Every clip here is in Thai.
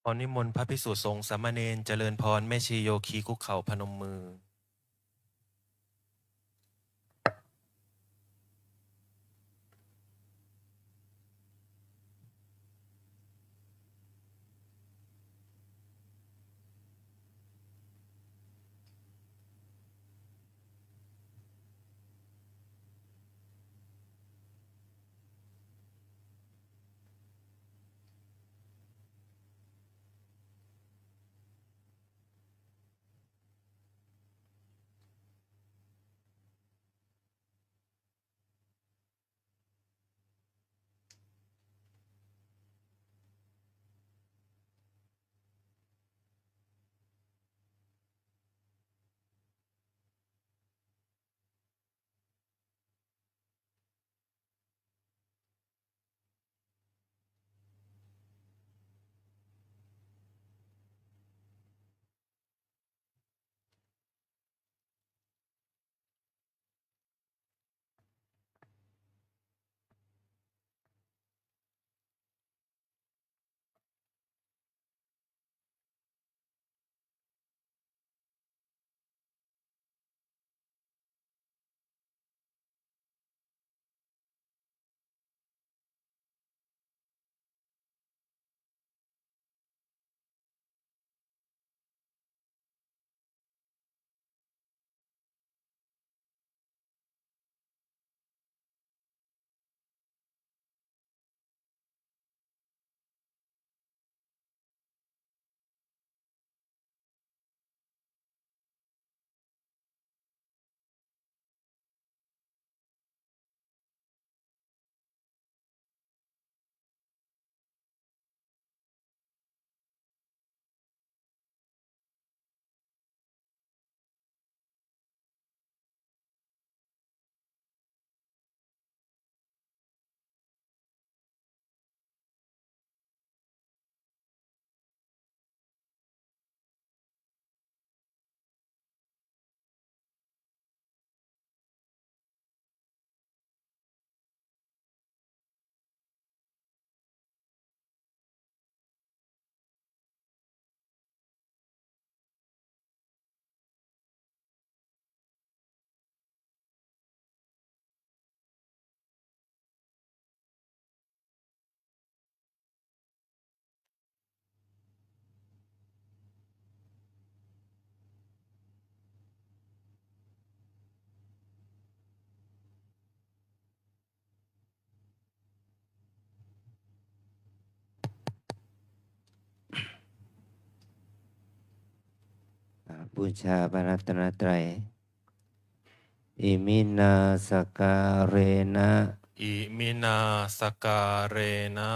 อนิมนต์พระภิกษุสงฆ์สามเณรเจริญพรแม่ชีโยคีคุกเข่าพนมมือบูชาพระรัตนตรัยอิมินาสการเรนะอิมินาสการเรนะ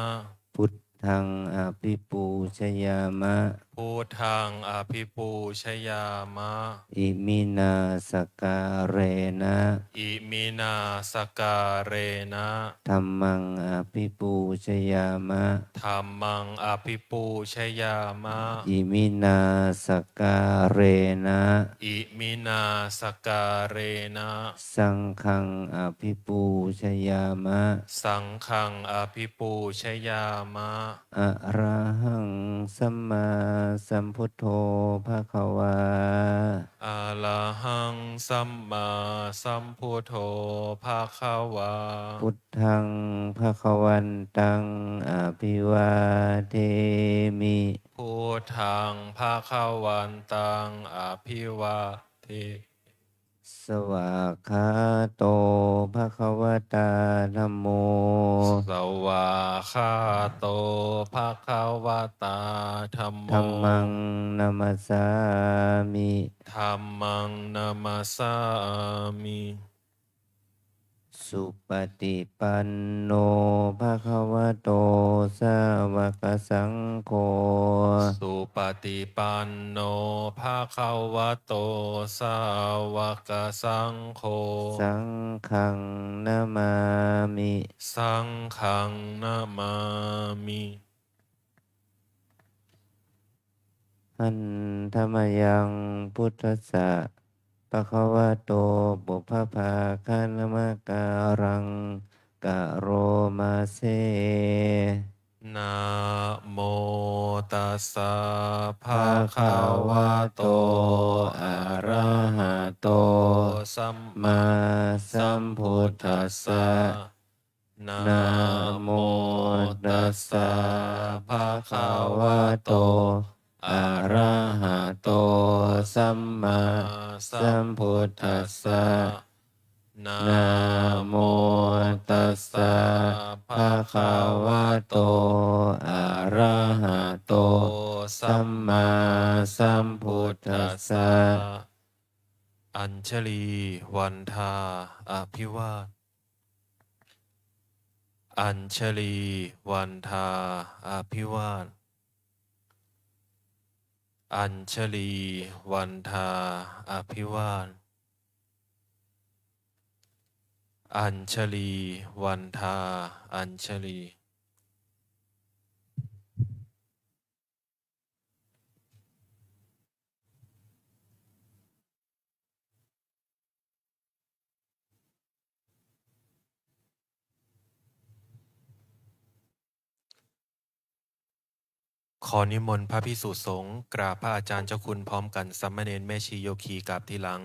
พุทธังอภิปูชยามะพุทธังอภิปูชยามะอิมินาสการเรนะอิมินาสการเรนะธัมมังอภิปูชยามะธัมมังอภิปูชยามะอิมินาสการเรนะอิมินาสการเรนะสังฆังอภิปูชยามะสังฆังอภิปูชยามะอะระหังสัมมาสัมพุทโธภะคะวาอะระหังสัมมาสัมพุทโธภะคะวาพุทธังภะคะวันตังอภิวาเทมิพุทธังภะคะวันตังอภิวาเทสวากขาโตภะคะวตาธัมโมสวาคาโตภะคะวะตาธัมโมธัมมังนัมสสามิธัมมังนามัสสามิสุปฏิปันโนภะคะวะโตสาวกสังโฆสุปฏิปันโนภะคะวะโตสาวกสังโฆสังฆังนามามิสังฆังนามามิหันธรรมยังพุทธัสสะภะคะวะโตปุพพภาคานมการังกะโรมาเซนะโม ตัสสะภะ ภะ คะ คะ วะ วะ โต โต อะ อะ ระ ระ หะ หะ โต โต สัม มา มา สั สั ม ม พุ พุ ท ท ธั ธั ส ส สะ สะ นะ นะโม โม ตั ตั ส ส สะ สะ ภะ ภะ คะ คะ วะ วะ โต โต อะ อะ ระ ระ หะ หะ โต โต สั สั ม ม มา มา สั สั ม ม พุ พุ ท ท ธั ธั ส ส สะ สะ นะ นะโม โม ตั ตั ส ส สะ สะ ภะ ภะ คะ คะ วะ วะ โต โต อะ อะ ระ ระ หะ หะ โต โต สั สั ม ม มา มา สั สั ม ม พุ พุ ท ท ธั ธั ส ส สะ สะ อัญชลี วันทา อภิวาท อัญชลี วันทา อภิวาท อัญชลี วันทา อภิวาท อัญชลี วันทา อัญชลี ขอนิมนต์พระภิกษุสงฆ์กราบพระอาจารย์เจ้าคุณพร้อมกันสามเณรแม่ชีโยคีกราบทีหลัง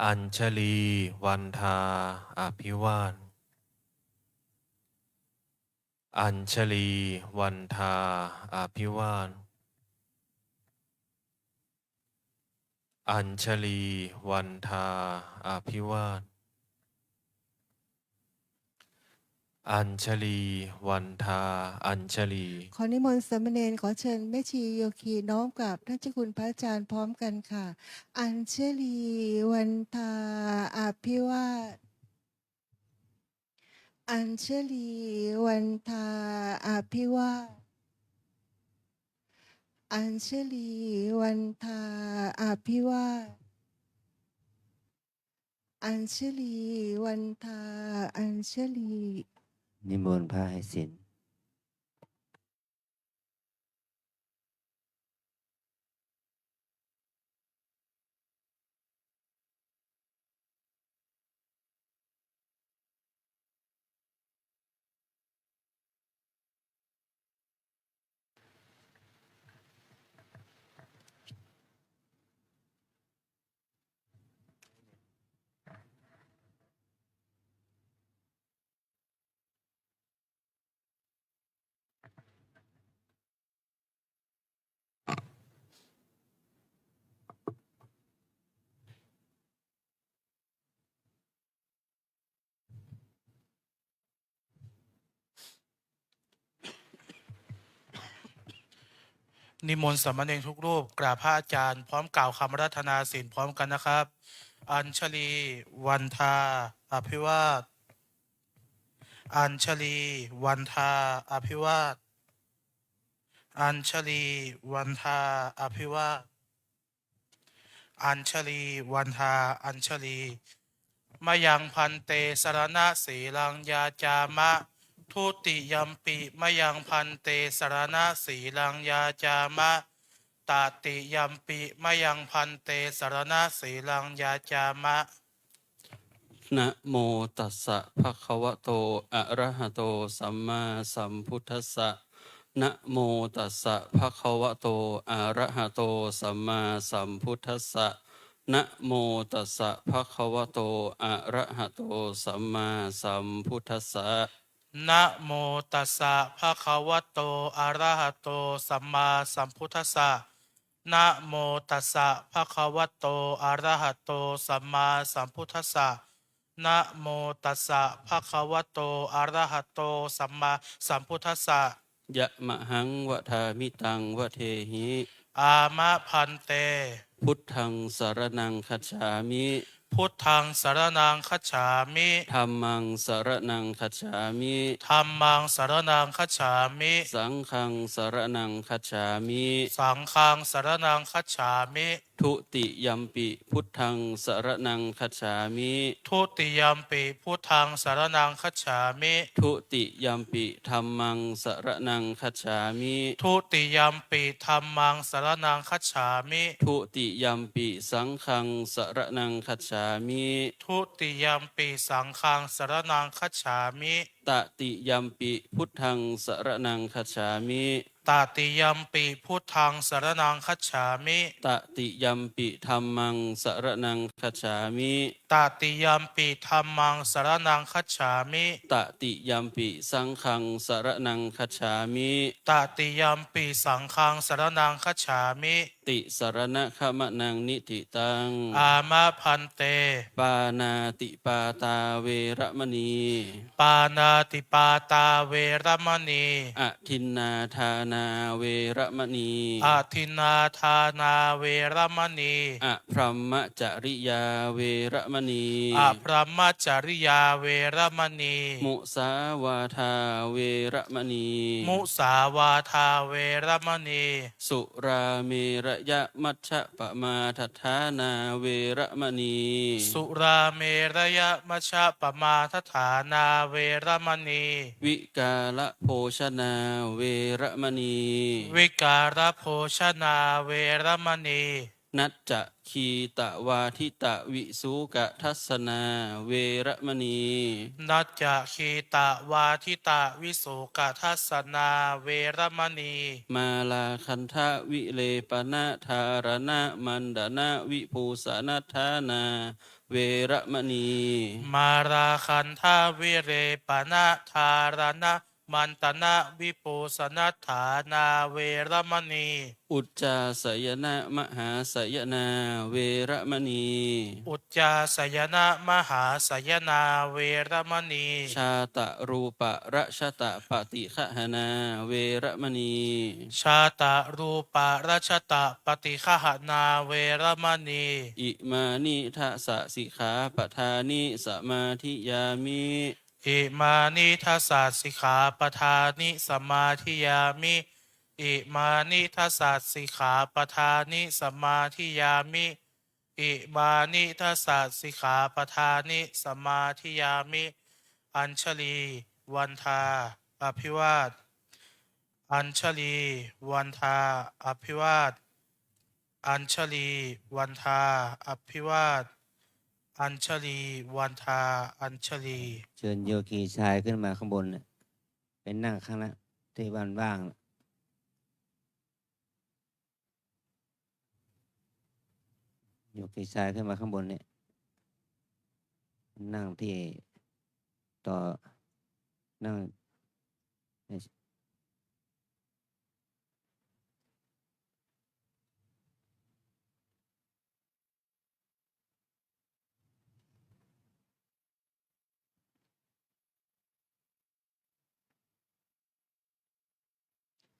อัญชลี วันทา อภิวาท อัญชลี วันทา อภิวาท อัญชลี วันทา อภิวาท อัญชลี วันทา อัญชลี ขอนิมนต์สามเณรขอเชิญแม่ชีโยคีน้อมกับท่านเจ้าคุณพระอาจารย์พร้อมกันค่ะ อัญชลีวันทาอภิวาท อัญชลีวันทาอภิวาท อัญชลีวันทาอภิวาท อัญชลีวันทาอัญชลี นิมนต์พระให้ศีลนิมนต์สามเณรทุกรูปกราบพระอาจารย์พร้อมกล่าวคำอาราธนาศีลพร้อมกันนะครับ อัญชลี วันทา อภิวาท อัญชลี วันทา อภิวาท อัญชลี วันทา อภิวาท อัญชลี วันทา อัญชลีมายังพันเตสรณะสีลังยาจามะทุติยัมปิมายังพันเตสรณะสีลังยาจามะตติยัมปิมายังพันเตสรณะสีลังยาจามะ นะโมตัสสะภะคะวะโตอะระหะโตสัมมาสัมพุทธัสสะนะโมตัสสะภะคะวะโตอะระหะโตสัมมาสัมพุทธัสสะนะโมตัสสะภะคะวะโตอะระหะโตสัมมาสัมพุทธัสสะ นะโมตัสสะภะคะวะโตอะระหะโตสัมมาสัมพุทธัสสะนะโมตัสสะภะคะวะโตอะระหะโตสัมมาสัมพุทธัสสะนะโมตัสสะภะคะวะโตอะระหะโตสัมมาสัมพุทธัสสะ ยะมะหังวะทามิตังวะเทหิ อามะพันเต พุทธังสรณังคัจฉามิ พุทธังสรนังคัจฉามิ ธัมมังสรณังคัจฉามิ ธัมมังสรนังคัจฉามิ สังฆังสรณังคัจฉามิ สังฆังสรนังคัจฉามิ ทุติยัมปิพุทธังสรณังคัจฉามิ ทุติยัมปิพุทธังสรนังคัจฉามิ ทุติยัมปิธัมมังสรณังคัจฉามิ ทุติยัมปิธัมมังสรนังคัจฉามิ ทุติยัมปิสังฆังสรณังคัจฉามิ ทุติยัมปิสังฆังสรนังคัจฉามิ ตติยัมปิพุทธังสรณังคัจฉามิ ตติยัมปิพุทธังสรณังคัจฉามิ ตติยัมปิธัมมังสรณังคัจฉามิ ตติยัมปิธัมมังสรณังคัจฉามิ ตติยัมปิสังฆังสรณังคัจฉามิ ตติยัมปิสังฆังสรณังคัจฉามิ ติสรณะขมะนังนิติตัง อามาพันเต ปานาติปาตาเวระมณี ปานาติปาตาเวรมณี อทินนาทานาเวระมณี อาทินนาทานาเวรมณี อพรหมจริยาเวระมณี อาพระมจริยาเวรมณี มุสาวาทาเวระมณี มุสาวาทาเวรมณี สุราเมระยะมัชฌะปมาทัฏฐานาเวระมณี สุราเมรยมัชฌะปมาทฐานาเวรมณี วิกาละโภชนาเวระมณี วิการโภชนาเวรมณี นัจจะคีตะวาทิตะวิสุกะทัศนาเวระมณี นัจจะคีตะวาทิตะวิสุกทัสนาเวรมณี มาลาคันทะวิเลปนะธารณะมันดนะวิภูสนัทธานาเวระมณี มาราคันธาวิเรปนะธารณะมันตนะวิปุสนัฏฐานาเวรมณี อุจจาสยนะมหาสยนาเวระมณี อุจจาสยนะมหาสยนาเวรมณี ชาตะรูปะระชตะปฏิฆหนาเวระมณี ชาตารูปารัชตะปฏิฆหนาเวรมณี อิมานิทัสสะสิกขาปทานิสมาธิยามิ อิมานิทัสสะสิกขาปทานิสมาธิยามิ อิมานิทัสสะสิกขาปทานิสมาธิยามิ อิมานิทัสสะสิกขาปทานิสมาธิยามิ อัญชลีวันทาอภิวาทอัญชลีวันทาอภิวาทอัญชลีวันทาอภิวาทอัญชลีวันทาอัญชลี เชิญโยคีชายขึ้นมาข้างบนน่ะเป็นนั่งข้างล่างที่บ้านว่างน่ะโยคีชายขึ้นมาข้างบนเนี่ยนั่งที่ต่อนั่ง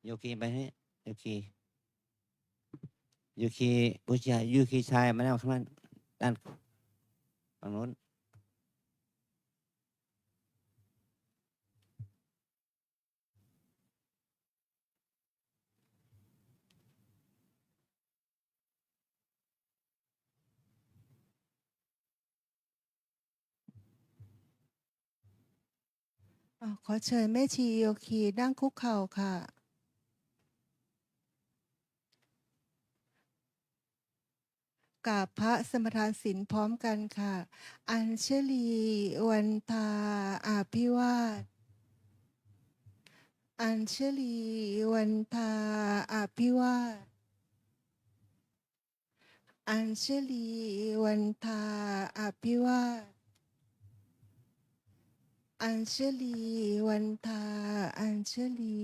โยคีไปนี่โยคีผู้ชายโยคีชายมานั่งข้างล่างด้านฝั่งโน้น ขอเชิญแม่ชีโยคีนั่งคุกเข่าค่ะกราบพระสมทานศีลพร้อมกันค่ะ อัญชลีวันทาอภิวาทอัญชลีวันทาอภิวาทอัญชลีวันทาอภิวาทอัญชลีวันทาอัญชลี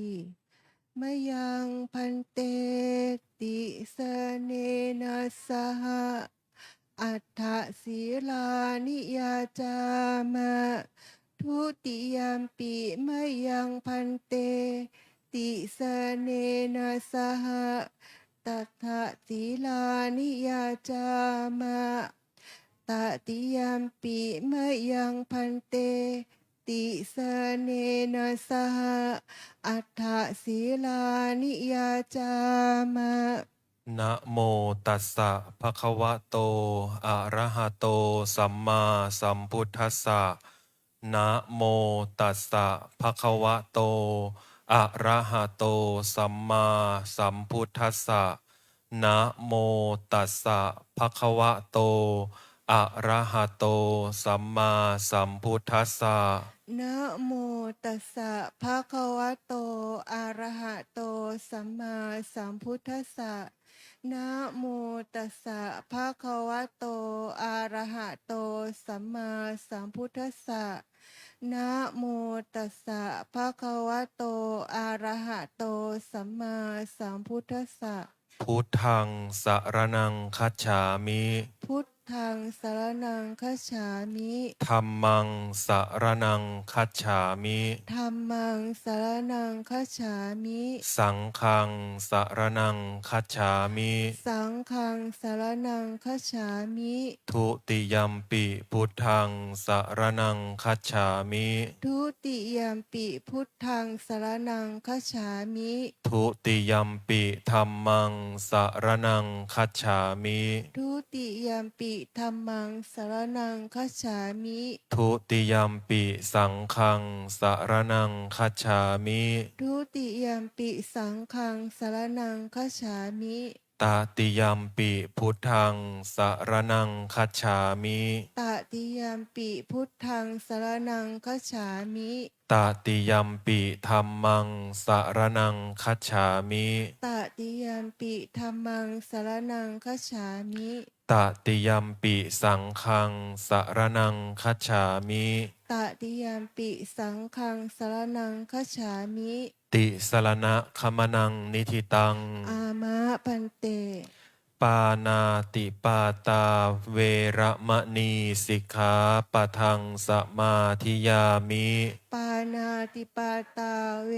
มยังพันเตติสเนนะสหอัฏฐศีลานิยาจามะทุติยามปิมยังพันเตติสเนนะสหตัทธศีลานิยาจามะตติยามปิมยังพันเตติสเนนะสหอัฏฐศีลานิยาจามะ นะโมตัสสะภะคะวะโตอะระหะโตสัมมาสัมพุทธัสสะนะโมตัสสะภะคะวะโตอะระหะโตสัมมาสัมพุทธัสสะนะโมตัสสะภะคะวะโต อะระหะโตสัมมาสัมพุทธัสสะ นะโมตัสสะภะคะวะโตอะระหะโตสัมมาสัมพุทธัสสะนะโมตัสสะภะคะวะโตอะระหะโตสัมมาสัมพุทธัสสะนะโมตัสสะภะคะวะโตอะระหะโตสัมมาสัมพุทธัสสะ พุทธังสรณังคัจฉามิ พุทธังสรณังคัจฉามิ ธัมมังสรณังคัจฉามิ ธัมมังสรณังคัจฉามิ สังฆังสรณังคัจฉามิ สังฆังสรณังคัจฉามิ ทุติยัมปิพุทธังสรณังคัจฉามิ ทุติยมปิพุทธังสรณังคัจฉามิ ทุติยัมปิธัมมังสรณังคัจฉามิ ทุติยมปิธัมมังสรณังคัจฉามิ ทุติยัมปิสังฆังสรณังคัจฉามิ ทุติยมปิสังฆังสรณังคัจฉามิ ตติยัมปิพุทธังสรณังคัจฉามิ ตติยมปิพุทธังสรณังคัจฉามิ ตติยัมปิธัมมังสรณังคัจฉามิ ตติยมปิธัมมังสรณังคัจฉามิ ตติยัมปิสังฆังสรณังคัจฉามิ ตติยมปิสังฆังสรณังคัจฉามิ ติสรณะคมนังนิธิตัง อามะพันเต ปานาติปาตาเวระมณีสิกขาปะทังสมาธิยามิ ปานาติปาตาเว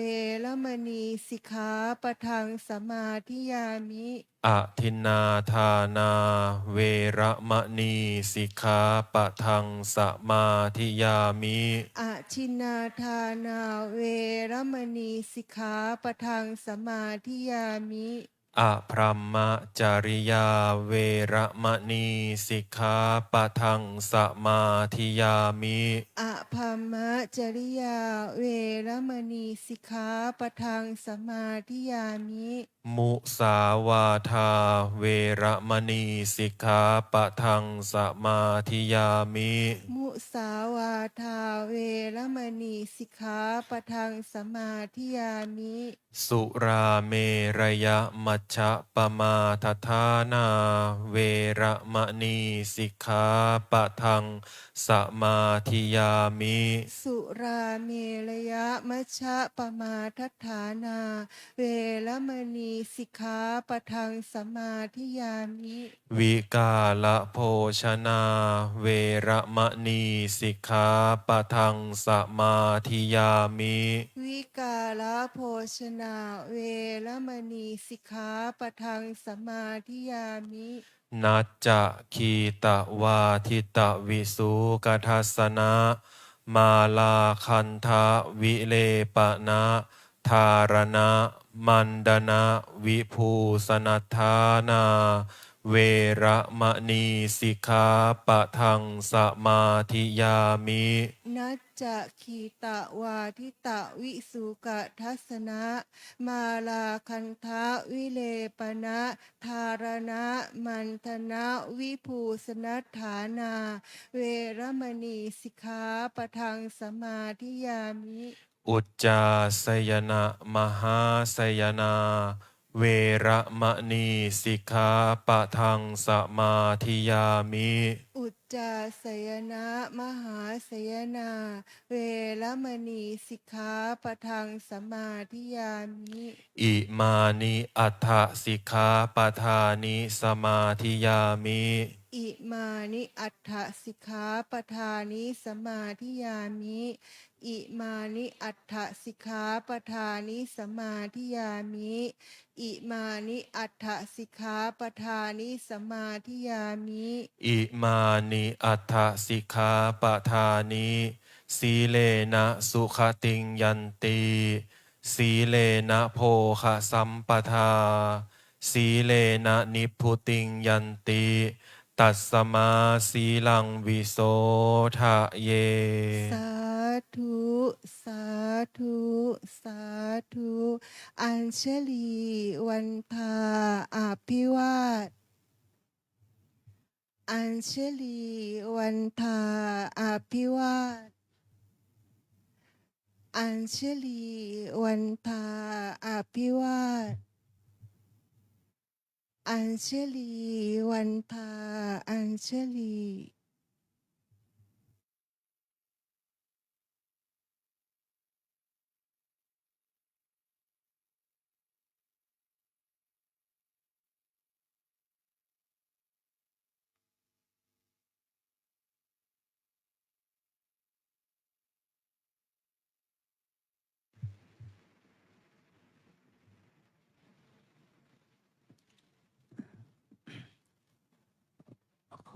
รมณีสิกขาปะทังสมาธิยามิ อทินนาทานาเวระมณีสิกขาปะทังสมาธิยามิ อาชินนาทานาเวรมณีสิกขาปะทังสมาธิยามิ อพรหมจริยาเวระมณีสิกขาปะทังสมาธิยามิ อภมมจริยาเวรมณีสิกขาปะทังสมาธิยามิ มุสาวาทาเวระมณีสิกขาปะทังสมาธิยามิ มุสาวาทาเวรมณีสิกขาปะทังสมาธิยามิ สุราเมรยมัชฌะปมาทฐานาเวระมณีสิกขาปะทังสมาธิยามิ สุราเมรยมัชฌะปมาทัฏฐานาเวรมณีสิกขาปะทังสมาธิยามิ วิกาละโภชนาเวระมณีสิกขาปะทังสมาธิยามิ วิกาลโภชนาเวรมณีสิกขาปะทังสมาธิยามิ นัจจะคีตะวาทิตะวิสุกทัสสนะมาลาคันทะวิเลปะนะธารณะมันดนะวิภูสนัทธานาเวระมณีสิกขาปะทังสมาธิยามิ นัจจะขีตะวาทิตะวิสุกทัสสนะมาลาคันทะวิเลปนะธารณะมันธนะวิภูสนัฏฐานาเวรมณีสิกขาปะทังสมาธิยามิ อุจจาสยนะมหาสยนาเวระมณีสิกขาปะทังสมาธิยามิ อุจจาสยนะมหาสยนาเวรมณีสิกขาปะทังสมาธิยามิ อิมานิอัฏฐสิกขาปทานิสมาธิยามิ อิมานิอัฏฐสิกขาปทานิสมาธิยามิอิมานิอัฏฐสิกขาปทานิสมาธิยามิอิมานิอัฏฐสิกขาปทานิสมาธิยามิ อิมานิอัฏฐสิกขาปทานิสีเลนะสุขติงยันติสีเลนะโภคะสัมปทาสีเลนะนิพพุติงยันติตัสสมาสีลังวิโสทะเย สาธุสาธุสาธุอัญชลีวันทาอภิวาท อัญชลีวันทาอภิวาทอัญชลีวันทาอภิวาทอัญชลีวันทาอัญชลี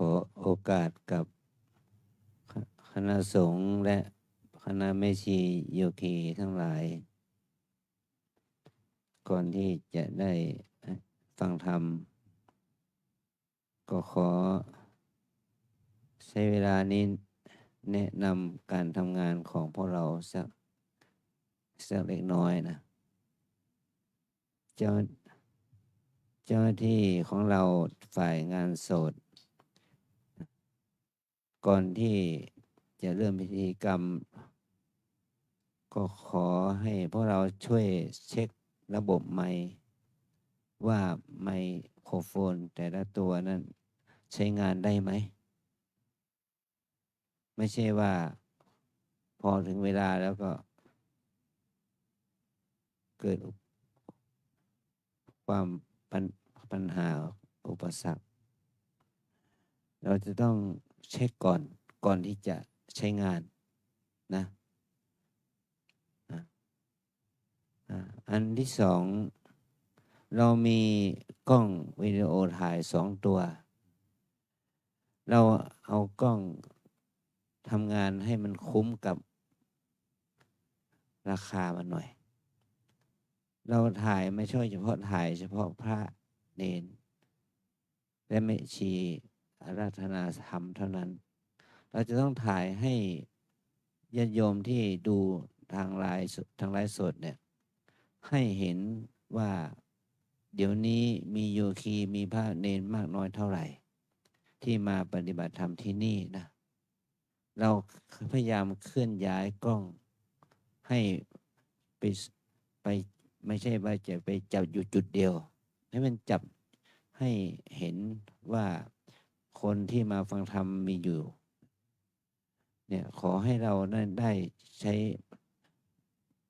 ขอโอกาสกับคณะสงฆ์และคณะแม่ชีโยคีทั้งหลาย ก่อนที่จะได้ฟังธรรม ก็ขอใช้เวลานี้แนะนำการทำงานของพวกเราสักเล็กน้อยนะ เจ้าหน้าที่ของเราฝ่ายงานโสด ก่อนที่จะเริ่มพิธีกรรม ก็ขอให้พวกเราช่วยเช็คระบบไมค์ว่าไมโครโฟนแต่ละตัวนั้นใช้งานได้ไหม ไม่ใช่ว่าพอถึงเวลาแล้วก็เกิดความปัญหาอุปสรรค เราจะต้องเช็คก่อนที่จะใช้งานนะอันที่สอง เรามีกล้องวิดีโอถ่าย2 ตัว เราเอากล้องทำงานให้มันคุ้มกับราคามันหน่อย เราถ่ายไม่ใช่เฉพาะถ่ายเฉพาะพระเนนและแม่ชีอาราธนาธรรมเท่านั้น เราจะต้องถ่ายให้ญาติโยมที่ดูทางไลฟ์สดเนี่ยให้เห็นว่าเดี๋ยวนี้มีโยคีมีพระเนนมากน้อยเท่าไหร่ ที่มาปฏิบัติธรรมที่นี่นะ เราพยายามเคลื่อนย้ายกล้องให้ไปไม่ใช่ว่าจะไปจับอยู่จุดเดียว ให้มันจับให้เห็นว่าคนที่มาฟังธรรมมีอยู่เนี่ยขอให้เราได้ใช้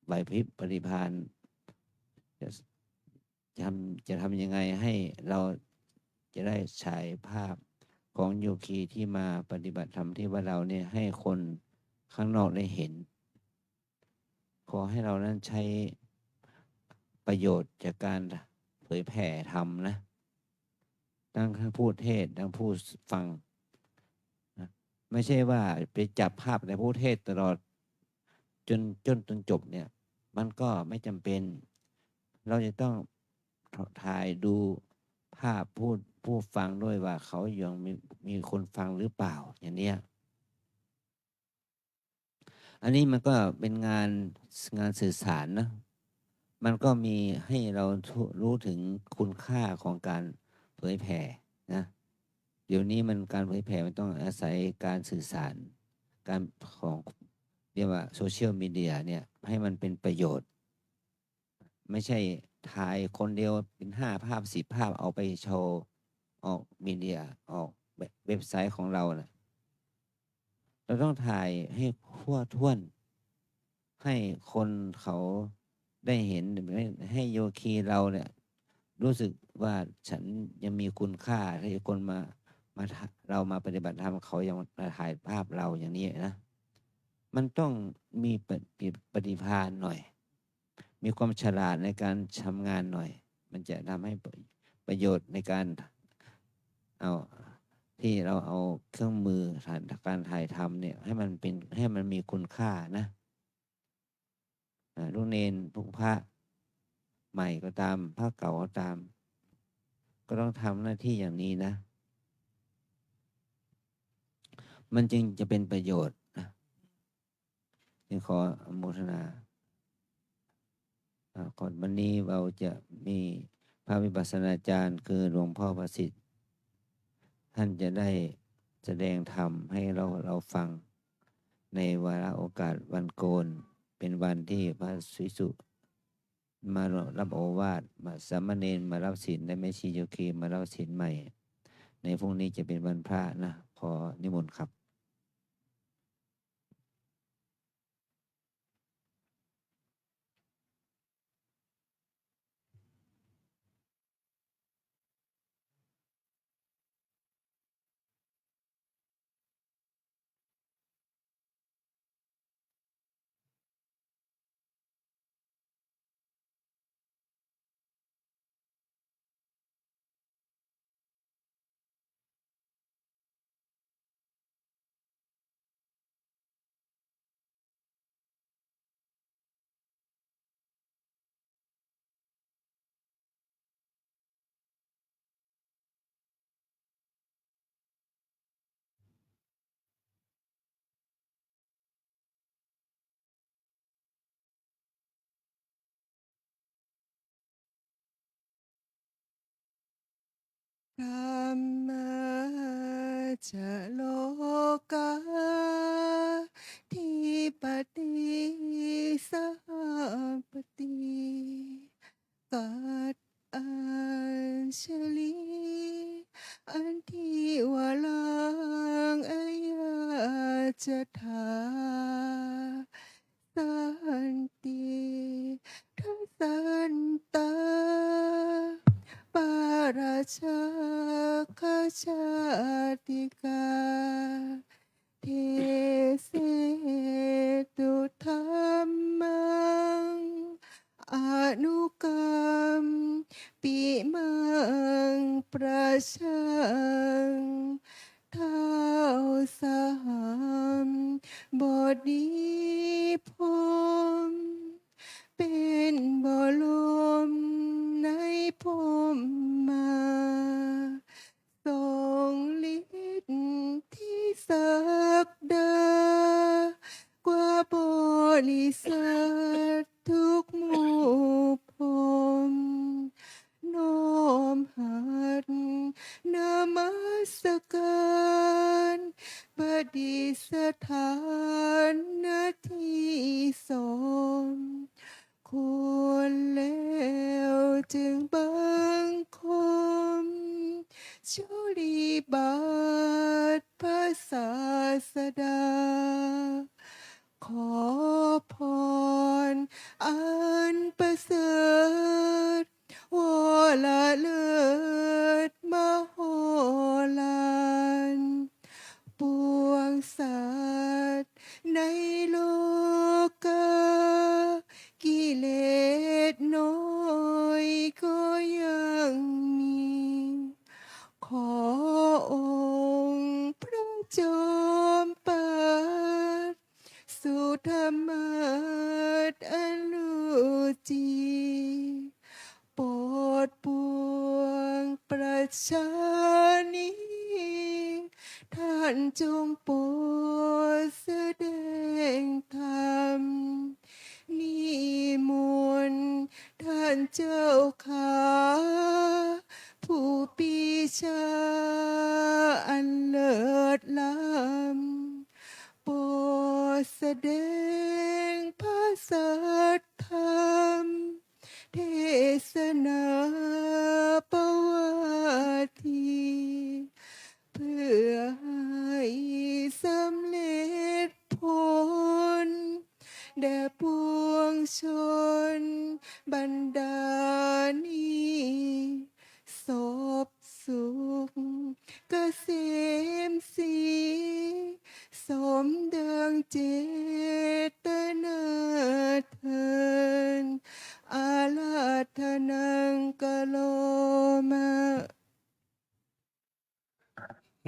ไหวพริบปฏิภาณจะทำยังไงให้เราจะได้ฉายภาพของโยคีที่มาปฏิบัติธรรมที่วัดเราเนี่ยให้คนข้างนอกได้เห็น ขอให้เรานั้นใช้ประโยชน์จากการเผยแผ่ธรรมนะทั้งพูดเทศทั้งพูดฟังนะไม่ใช่ว่าไปจับภาพแต่พูดเทศตลอดจนจบเนี่ยมันก็ไม่จำเป็น เราจะต้องถ่ายดูภาพพูดฟังด้วยว่าเขายังมีคนฟังหรือเปล่าอย่างเนี้ยอันนี้มันก็เป็นงานสื่อสารนะมันก็มีให้เรารู้ถึงคุณค่าของการเผยแผ่นะเดี๋ยวนี้มันการเผยแผ่มันต้องอาศัยการสื่อสารการของเรียกว่าโซเชียลมีเดียเนี่ยให้มันเป็นประโยชน์ ไม่ใช่ถ่ายคนเดียวเป็น5 ภาพ 10 ภาพเอาไปโชว์ออกมีเดียออกเว็บไซต์ของเรานะเราต้องถ่ายให้ทั่วท้วนให้คนเขาได้เห็นให้โยคีเราเนี่ยรู้สึกว่าฉันยังมีคุณค่าที่คนเรามาปฏิบัติธรรมเขายังมาถ่ายภาพเราอย่างนี้นะมันต้องมีปฏิภาณหน่อยมีความฉลาดในการทำงานหน่อยมันจะทำให้ประโยชน์ในการเอาที่เราเอาเครื่องมือการถ่ายทำเนี่ยให้มันมีคุณค่านะลูกเนนพวกพระใหม่ก็ตามพระเก่าก็ตามก็ต้องทำหน้าที่อย่างนี้นะมันจึงจะเป็นประโยชน์นะจึงขออนุโมทนาก่อนวันนี้เราจะมีพระวิปัสสนาจารย์คือหลวงพ่อประสิทธิ์ ท่านจะได้แสดงธรรมให้เราฟังในวาระโอกาสวันโกนเป็นวันที่พระภิกษุมารับโอวาทมาสามเณรมารับศีลและแม่ชีโยคีมารับศีลใหม่ในพรุ่งนี้จะเป็นวันพระนะขอนิมนต์ครับธรรมะจะโลกาทิปติสหปติกัดอัญชลีอันทิวลังอายาจะถาสันติทัสสันตาปาราชาคชาติกาเทเสตุธรรมังอนุกรรมปิมังประชังเท้าสหัมบดีพมเป็นบรมในพมมาทรงฤทธิ์ที่ศักดากว่าบริษัททุกหมู่พมน้อมหัดนมัสการบดิสถานณที่สมควรแล้วจึงบังคมชุลีบาทพระศาสดาขอพรอันประเสริฐวละเลิศมโหฬารปวงสัตว์ในโลกากิเลสน้อยก็ยังมีขอองค์พระจอมปัดสุธรรมาศอนุจีโปรดปวงประชานิท่านจงโปรดแสดงธรรมนิมนต์ท่านเจ้าขาผู้ปีชาอันเลิศล้ำโปรดแสดงพระสัทธรรมเทศนาประวัติเพื่อให้สำเร็จผลแด่ปวงชนบรรดานี้ศพสุขเกษมศรีสมดังเจตนาเทินอาราธนังกะโลมะ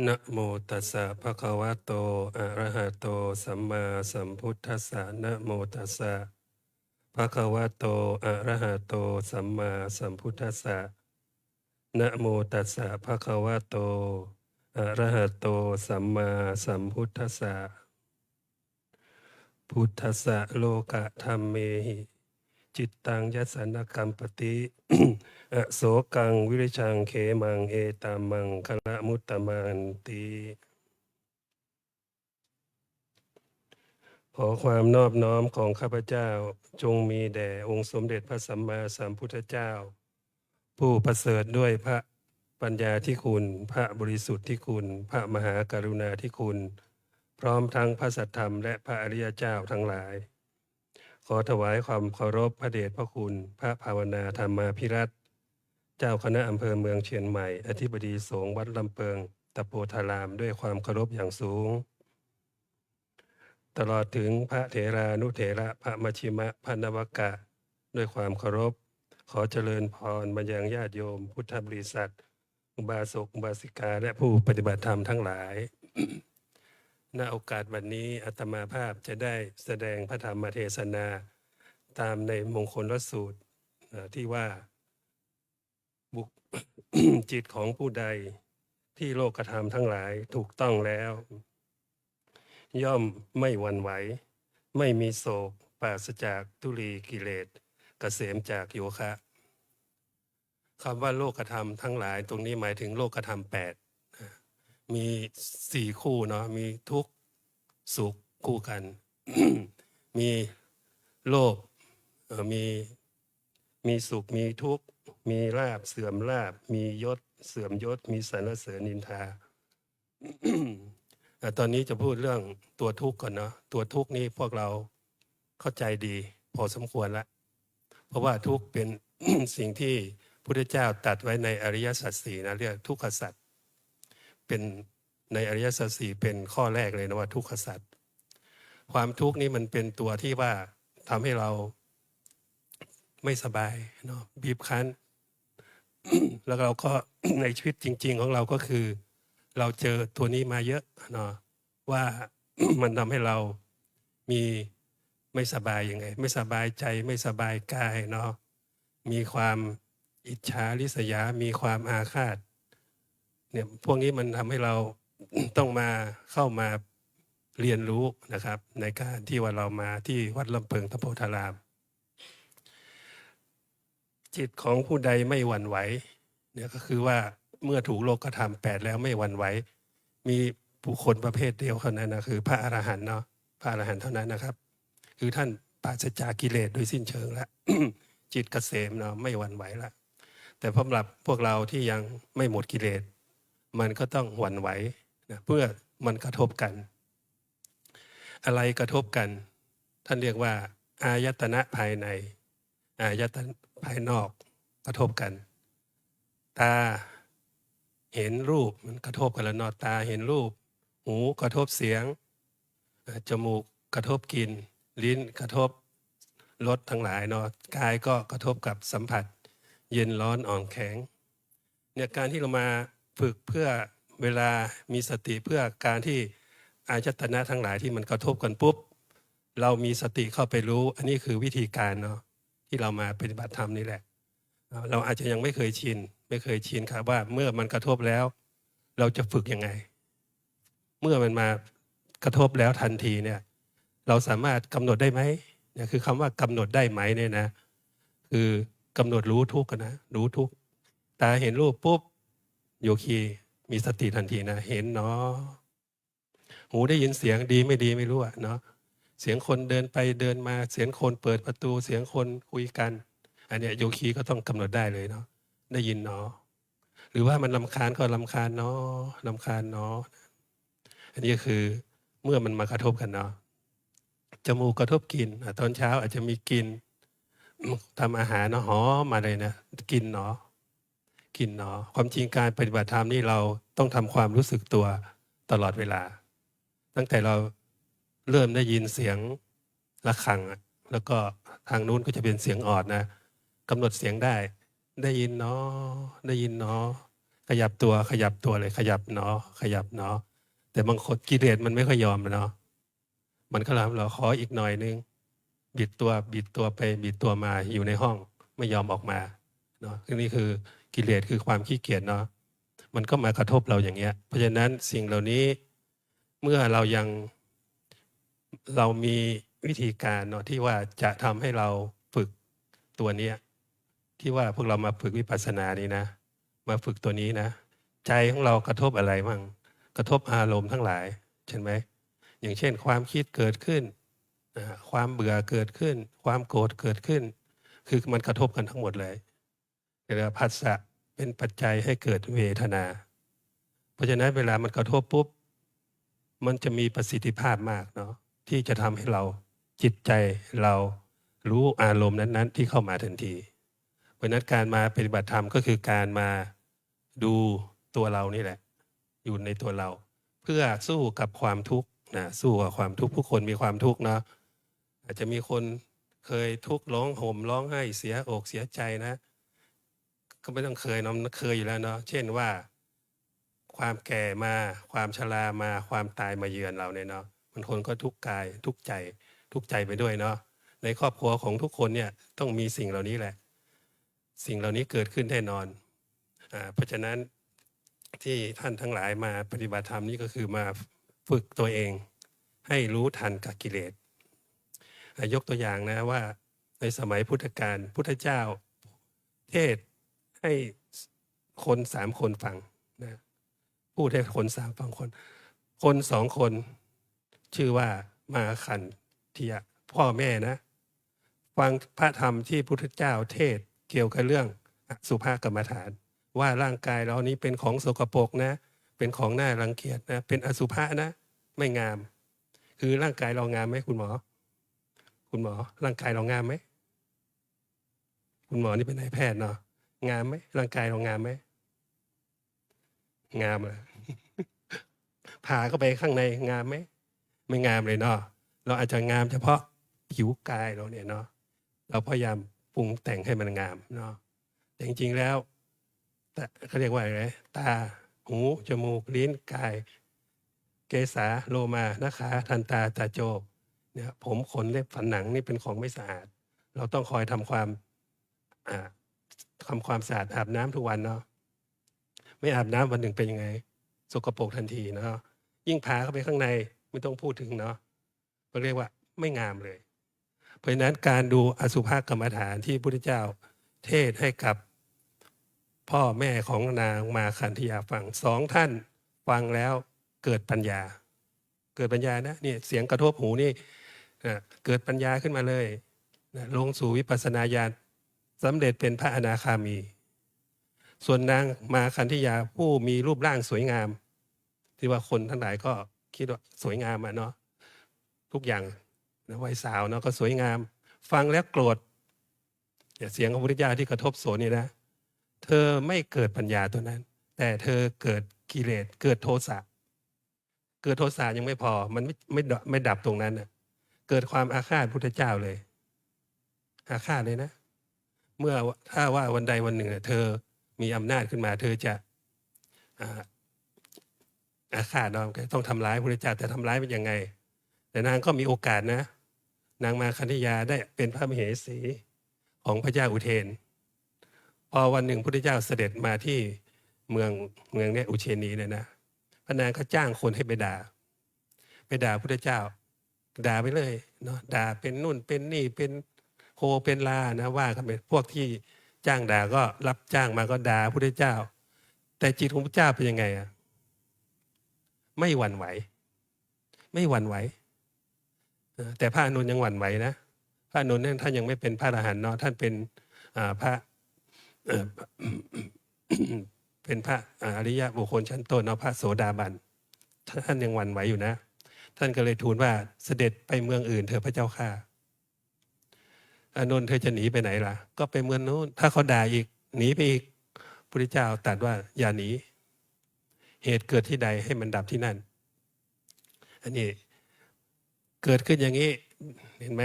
นะโมตัสสะภะคะวะโตอะระหะโตสัมมาสัมพุทธัสสะนะโมตัสสะภะคะวะโตอะระหะโตสัมมาสัมพุทธัสสะนะโมตัสสะภะคะวะโตอะระหะโตสัมมาสัมพุทธัสสะพุทธัสสะโลกะธัมเมหิ จิตตังยัสสนกัมปติ อโศกังวิริชังเขมังเอตามังคละมุตตมันติขอความนอบน้อมของข้าพเจ้าจงมีแด่องค์สมเด็จพระสัมมาสัมพุทธเจ้า ผู้ประเสริฐด้วยพระปัญญาที่คุณ พระบริสุทธิ์ที่คุณ พระมหากรุณาที่คุณ พร้อมทั้งพระสัทธรรมและพระอริยเจ้าทั้งหลาย ขอถวายความเคารพพระเดชพระคุณ พระภาวนาธรรมาภิรัตน์เจ้าคณะอำเภอเมืองเชียงใหม่อธิบดีสงฆ์วัดลำเปิงตะโพธารามด้วยความเคารพอย่างสูง ตลอดถึงพระเถรานุเถระพระมชชิมะพระนวกะด้วยความเคารพ ขอเจริญพรมายังญาติโยมพุทธบริษัท อุบาสกอุบาสิกาและผู้ปฏิบัติธรรมทั้งหลาย ณโอกาสวันนี้อาตมาภาพจะได้แสดงพระธรรมเทศนาตามในมงคลวสูตรที่ว่าบุค จิตของผู้ใดที่โลกธรรมทั้งหลายถูกต้องแล้ว ย่อมไม่หวั่นไหว ไม่มีโศกปราศจากทุลีกิเลสเกษมจากโยคะคำว่าโลกธรรมทั้งหลายตรงนี้หมายถึงโลกธรรม8มี4คู่เนาะมีทุกข์สุขคู่กัน มีโลภมีสุขมีทุกข์มีลาภเสื่อมลาภมียศเสื่อมยศมีสรรเสริญนินทา ตอนนี้จะพูดเรื่องตัวทุกข์ก่อนเนาะตัวทุกข์นี้พวกเราเข้าใจดีพอสมควรละเพราะว่าทุกข์เป็น สิ่งที่พระพุทธเจ้าตรัสไว้ในอริยสัจสี่นะเรียกทุกขสัจเป็นในอริยสัจสี่เป็นข้อแรกเลยนะว่าทุกขสัจความทุกข์นี้มันเป็นตัวที่ว่าทำให้เราไม่สบายเนาะบีบคั้น แล้วเราก็ ในชีวิตจริงๆของเราก็คือเราเจอตัวนี้มาเยอะเนาะว่า มันทำให้เรามีไม่สบายยังไงไม่สบายใจไม่สบายกายเนาะมีความอิจฉาริษยามีความอาฆาตเนี่ยพวกนี้มันทำให้เรา ต้องมาเข้ามาเรียนรู้นะครับ ในการที่ว่าเรามาที่วัดลำเพิงตะโพธาราม จิตของผู้ใดไม่หวั่นไหวเนี่ยก็คือว่าเมื่อถูกโลกธรรม8แล้วไม่หวั่นไหวมีบุคคลประเภทเดียวเท่านั้นนะคือพระอรหันต์เนาะพระอรหันต์เท่านั้นนะครับคือท่านปราศจากกิเลสโดยสิ้นเชิงแล้ว จิตเกษมเนาะไม่หวั่นไหวละแต่สำหรับพวกเราที่ยังไม่หมดกิเลสมันก็ต้องหวั่นไหวนะเพื่อมันกระทบกันอะไรกระทบกันท่านเรียกว่าอายตนะภายในอายตนะภายนอกกระทบกันตาเห็นรูปมันกระทบกันแล้วเนาะตาเห็นรูปหูกระทบเสียงจมูกกระทบกลิ่นลิ้นกระทบรสทั้งหลายเนาะกายก็กระทบกับสัมผัสเย็นร้อนอ่อนแข็งเนี่ยการที่เรามาฝึกเพื่อเวลามีสติเพื่อการที่อายตนะทั้งหลายที่มันกระทบกันปุ๊บเรามีสติเข้าไปรู้อันนี้คือวิธีการเนาะที่เรามาปฏิบัติธรรมนี่แหละเราอาจจะยังไม่เคยชินครับว่าเมื่อมันกระทบแล้วเราจะฝึกยังไงเมื่อมันมากระทบแล้วทันทีเนี่ยเราสามารถกำหนดได้ไหมเนี่ยคือคำว่ากำหนดได้ไหมเนี่ยนะคือกำหนดรู้ทุกข์นะรู้ทุกข์ตาเห็นรูปปุ๊บโยคีมีสติทันทีนะเห็นเนาะหูได้ยินเสียงดีไม่ดีไม่รู้อะเนาะเสียงคนเดินไปเดินมาเสียงคนเปิดประตูเสียงคนคุยกันอันเนี้ยโยคีก็ต้องกำหนดได้เลยเนาะได้ยินเนาะหรือว่ามันรำคาญก็รำคาญเนาะรำคาญเนาะอันนี้คือเมื่อมันมากระทบกันเนาะจมูกกระทบกลิ่นตอนเช้าอาจจะมีกลิ่นทำอาหารเนาะหอมมาเลยนะกลิ่นเนาะกลิ่นเนาะความจริงการปฏิบัติธรรมนี่เราต้องทำความรู้สึกตัวตลอดเวลาตั้งแต่เราเริ่มได้ยินเสียงระฆังแล้วก็ทางนู้นก็จะเป็นเสียงออดนะกำหนดเสียงได้ยินเนาะได้ยินเนาะขยับตัวเลยขยับเนาะขยับเนาะแต่บางคนกิเลสมันไม่ค่อยยอมเนาะมันก็เราขออีกหน่อยนึงบิดตัวไปบิดตัวมาอยู่ในห้องไม่ยอมออกมาเนาะนี่คือกิเลสคือความขี้เกียจเนาะมันก็มากระทบเราอย่างเงี้ยเพราะฉะนั้นสิ่งเหล่านี้เมื่อเรามีวิธีการเนาะที่ว่าจะทำให้เราฝึก ตัวเนี้ยที่ว่าพวกเรามาฝึกวิปัสสนานี้นะ มาฝึกตัวนี้นะ ใจของเรากระทบอะไรมั่งกระทบอารมณ์ทั้งหลายใช่ไหมอย่างเช่นความคิดเกิดขึ้นความเบื่อเกิดขึ้น ความโกรธเกิดขึ้น คือมันกระทบกันทั้งหมดเลยเรียกว่าผัสสะเป็นปัจจัยให้เกิดเวทนา เพราะฉะนั้นเวลามันกระทบปุ๊บมันจะมีประสิทธิภาพมากเนาะที่จะทำให้เราจิตใจเรารู้อารมณ์นั้นๆที่เข้ามาทันทีเพราะฉะนั้นการมาปฏิบัติธรรมก็คือการมาดูตัวเรานี่แหละอยู่ในตัวเรา เพื่อสู้กับความทุกข์นะสู้กับความทุกข์ผู้คนมีความทุกข์เนาะอาจจะมีคนเคยทุกข์ร้องห่มร้องไห้เสียอกเสียใจนะก็ไม่ต้องเคยเนาะเคยอยู่แล้วเนาะเช่นว่าความแก่มาความชรามาความตายมาเยือนเราเนี่ยเนาะบางคนก็ทุกข์กายทุกข์ใจไปด้วยเนาะในครอบครัวของทุกคนเนี่ยต้องมีสิ่งเหล่านี้แหละสิ่งเหล่านี้เกิดขึ้นแน่นอนเพราะฉะนั้นที่ท่านทั้งหลายมาปฏิบัติธรรมนี่ก็คือมาฝึกตัวเองให้รู้ทันกับกิเลสยกตัวอย่างนะว่าในสมัยพุทธกาลพุทธเจ้าเทศให้คน3 คนฟังนะพูดให้คน3 ฟังคน2 คนชื่อว่ามาคันธียะพ่อแม่นะฟังพระธรรมที่พุทธเจ้าเทศเกี่ยวกับเรื่องอสุภกรรมฐานว่าร่างกายเรานี้เป็นของสกปรกนะเป็นของน่ารังเกียจนะเป็นอสุภะนะไม่งามคือร่างกายเรางามไหมคุณหมอร่างกายเรางามไหมคุณหมอนี่เป็นนายแพทย์เนาะงามไหมร่างกายเรางามไหมงามเลย ผ่าเข้าไปข้างในงามไหมไม่งามเลยเนาะเราอาจจะงามเฉพาะผิวกายเราเนี่ยเนาะเราพยายามปรุงแต่งให้มันงามเนาะแต่จริงๆแล้วเขาเรียกว่าอะไรตาหูจมูกลิ้นกายเกสาโลมานะคะทันตาตาโจเนี่ยผมขนเล็บฝันหนังนี่เป็นของไม่สะอาดเราต้องคอยทำความสะอาดอาบน้ำทุกวันเนาะไม่อาบน้ำวันหนึ่งเป็นยังไงสกปรกทันทีเนาะยิ่งผ่าเข้าไปข้างในไม่ต้องพูดถึงเนาะเขาเรียกว่าไม่งามเลยเพราะฉะนั้นการดูอสุภกรรมฐานที่พระพุทธเจ้าเทศให้กับพ่อแม่ของนางมาคันธียาฟัง2 ท่านฟังแล้วเกิดปัญญานะนี่เสียงกระทบหูนี่เกิดปัญญาขึ้นมาเลยลงสู่วิปัสสนาญาณสำเร็จเป็นพระอนาคามีส่วนนางมาคันธียาผู้มีรูปร่างสวยงามที่ว่าคนทั้งหลายก็คิดว่าสวยงามเนาะทุกอย่างนะวัยสาวเนาะก็สวยงามฟังแล้วโกรธเสียงของพระพุทธเจ้าที่กระทบโสนี่นะเธอไม่เกิดปัญญาตัวนั้นแต่เธอเกิดกิเลสเกิดโทสะยังไม่พอมันไม่ดับตรงนั้นนะเกิดความอาฆาตพุทธเจ้าเลยอาฆาตเลยนะเมื่อถ้าว่าวันใดวันหนึ่งเธอมีอำนาจขึ้นมาเธอจะอาฆาตเราต้องทำร้ายพระพุทธเจ้าแต่ทำร้ายเป็นยังไงแต่นางก็มีโอกาสนะนางมาคันธียาได้เป็นพระมเหสีของพระเจ้าอุเทนพอวันหนึ่งพระพุทธเจ้าเสด็จมาที่เมืองเนี่ยอุเชนีเนี่ยนะพระนางก็จ้างคนให้ไปด่าพระพุทธเจ้าด่าไปเลยเนาะด่าเป็นนู่นเป็นนี่เป็นโคเป็นลานะว่ากันไปพวกที่จ้างด่าก็รับจ้างมาก็ด่าพระพุทธเจ้าแต่จิตของพระเจ้าเป็นยังไงอ่ะไม่หวั่นไหวแต่พระอานนท์ยังหวั่นไหวนะพระอานนท์ท่านยังไม่เป็นพระอรหันต์เนาะท่านเป็นพระเป็นพระอริยบุคคลชั้นต้นเนาะพระโสดาบันท่านยังหวั่นไหวอยู่นะท่านก็เลยทูลว่าเสด็จไปเมืองอื่นเถอะพระเจ้าข้าอานนท์เธอจะหนีไปไหนล่ะก็ไปเมืองนู้นถ้าเขาด่าอีกหนีไปอีกพระพุทธเจ้าตรัสว่าอย่าหนีเหตุเกิดที่ใดให้มันดับที่นั่นอันนี้เกิดขึ้นอย่างนี้เห็นไหม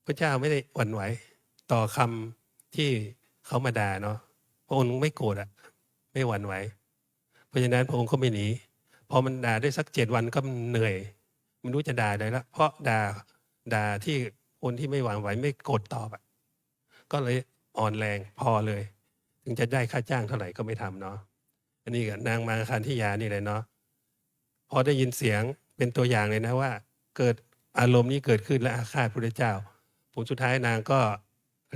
พระเจ้าไม่ได้หวั่นไหวต่อคำที่เขามาด่าเนาะพระองค์ไม่โกรธไม่หวั่นไหวเพราะฉะนั้นพระองค์ก็ไม่หนีพอมันด่าได้สัก7 วันก็เหนื่อยไม่รู้จะด่าอะไรละเพราะด่าที่คนที่ไม่หวั่นไหวไม่โกรธตอบก็เลยอ่อนแรงพอเลยถึงจะได้ค่าจ้างเท่าไหร่ก็ไม่ทำเนาะอันนี้กับนางมาคันธียานี่เลยเนาะพอได้ยินเสียงเป็นตัวอย่างเลยนะว่าเกิดอารมณ์นี้เกิดขึ้นและอาฆาตพระพุทธเจ้าผลสุดท้ายนางก็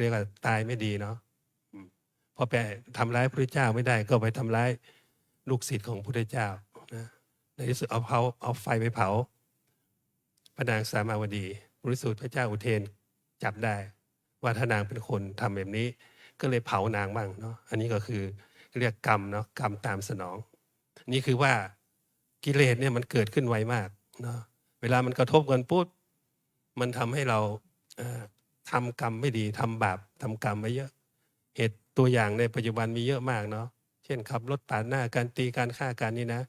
เรียกว่าตายไม่ดีเนาะพอไปทำร้ายพระพุทธเจ้าไม่ได้ก็ไปทำร้ายลูกศิษย์ของพระพุทธเจ้านะในที่สุดเอาไฟไปเผาพระนางสามาวดีบริสุทธิ์พระเจ้าอุเทนจับได้ว่าถ้านางเป็นคนทำแบบนี้ก็เลยเผานางบ้างเนาะอันนี้ก็คือเรียกกรรมเนาะกรรมตามสนองนี่คือว่ากิเลสเนี่ยมันเกิดขึ้นไวมากเนาะเวลามันกระทบกันปุ๊บมันทำให้เราทำกรรมไม่ดีทำบาปทำกรรมไว้เยอะเหตุตัวอย่างในปัจจุบันมีเยอะมากเนาะเช่นขับรถปาดหน้าการตีการฆ่ากันนี่นะ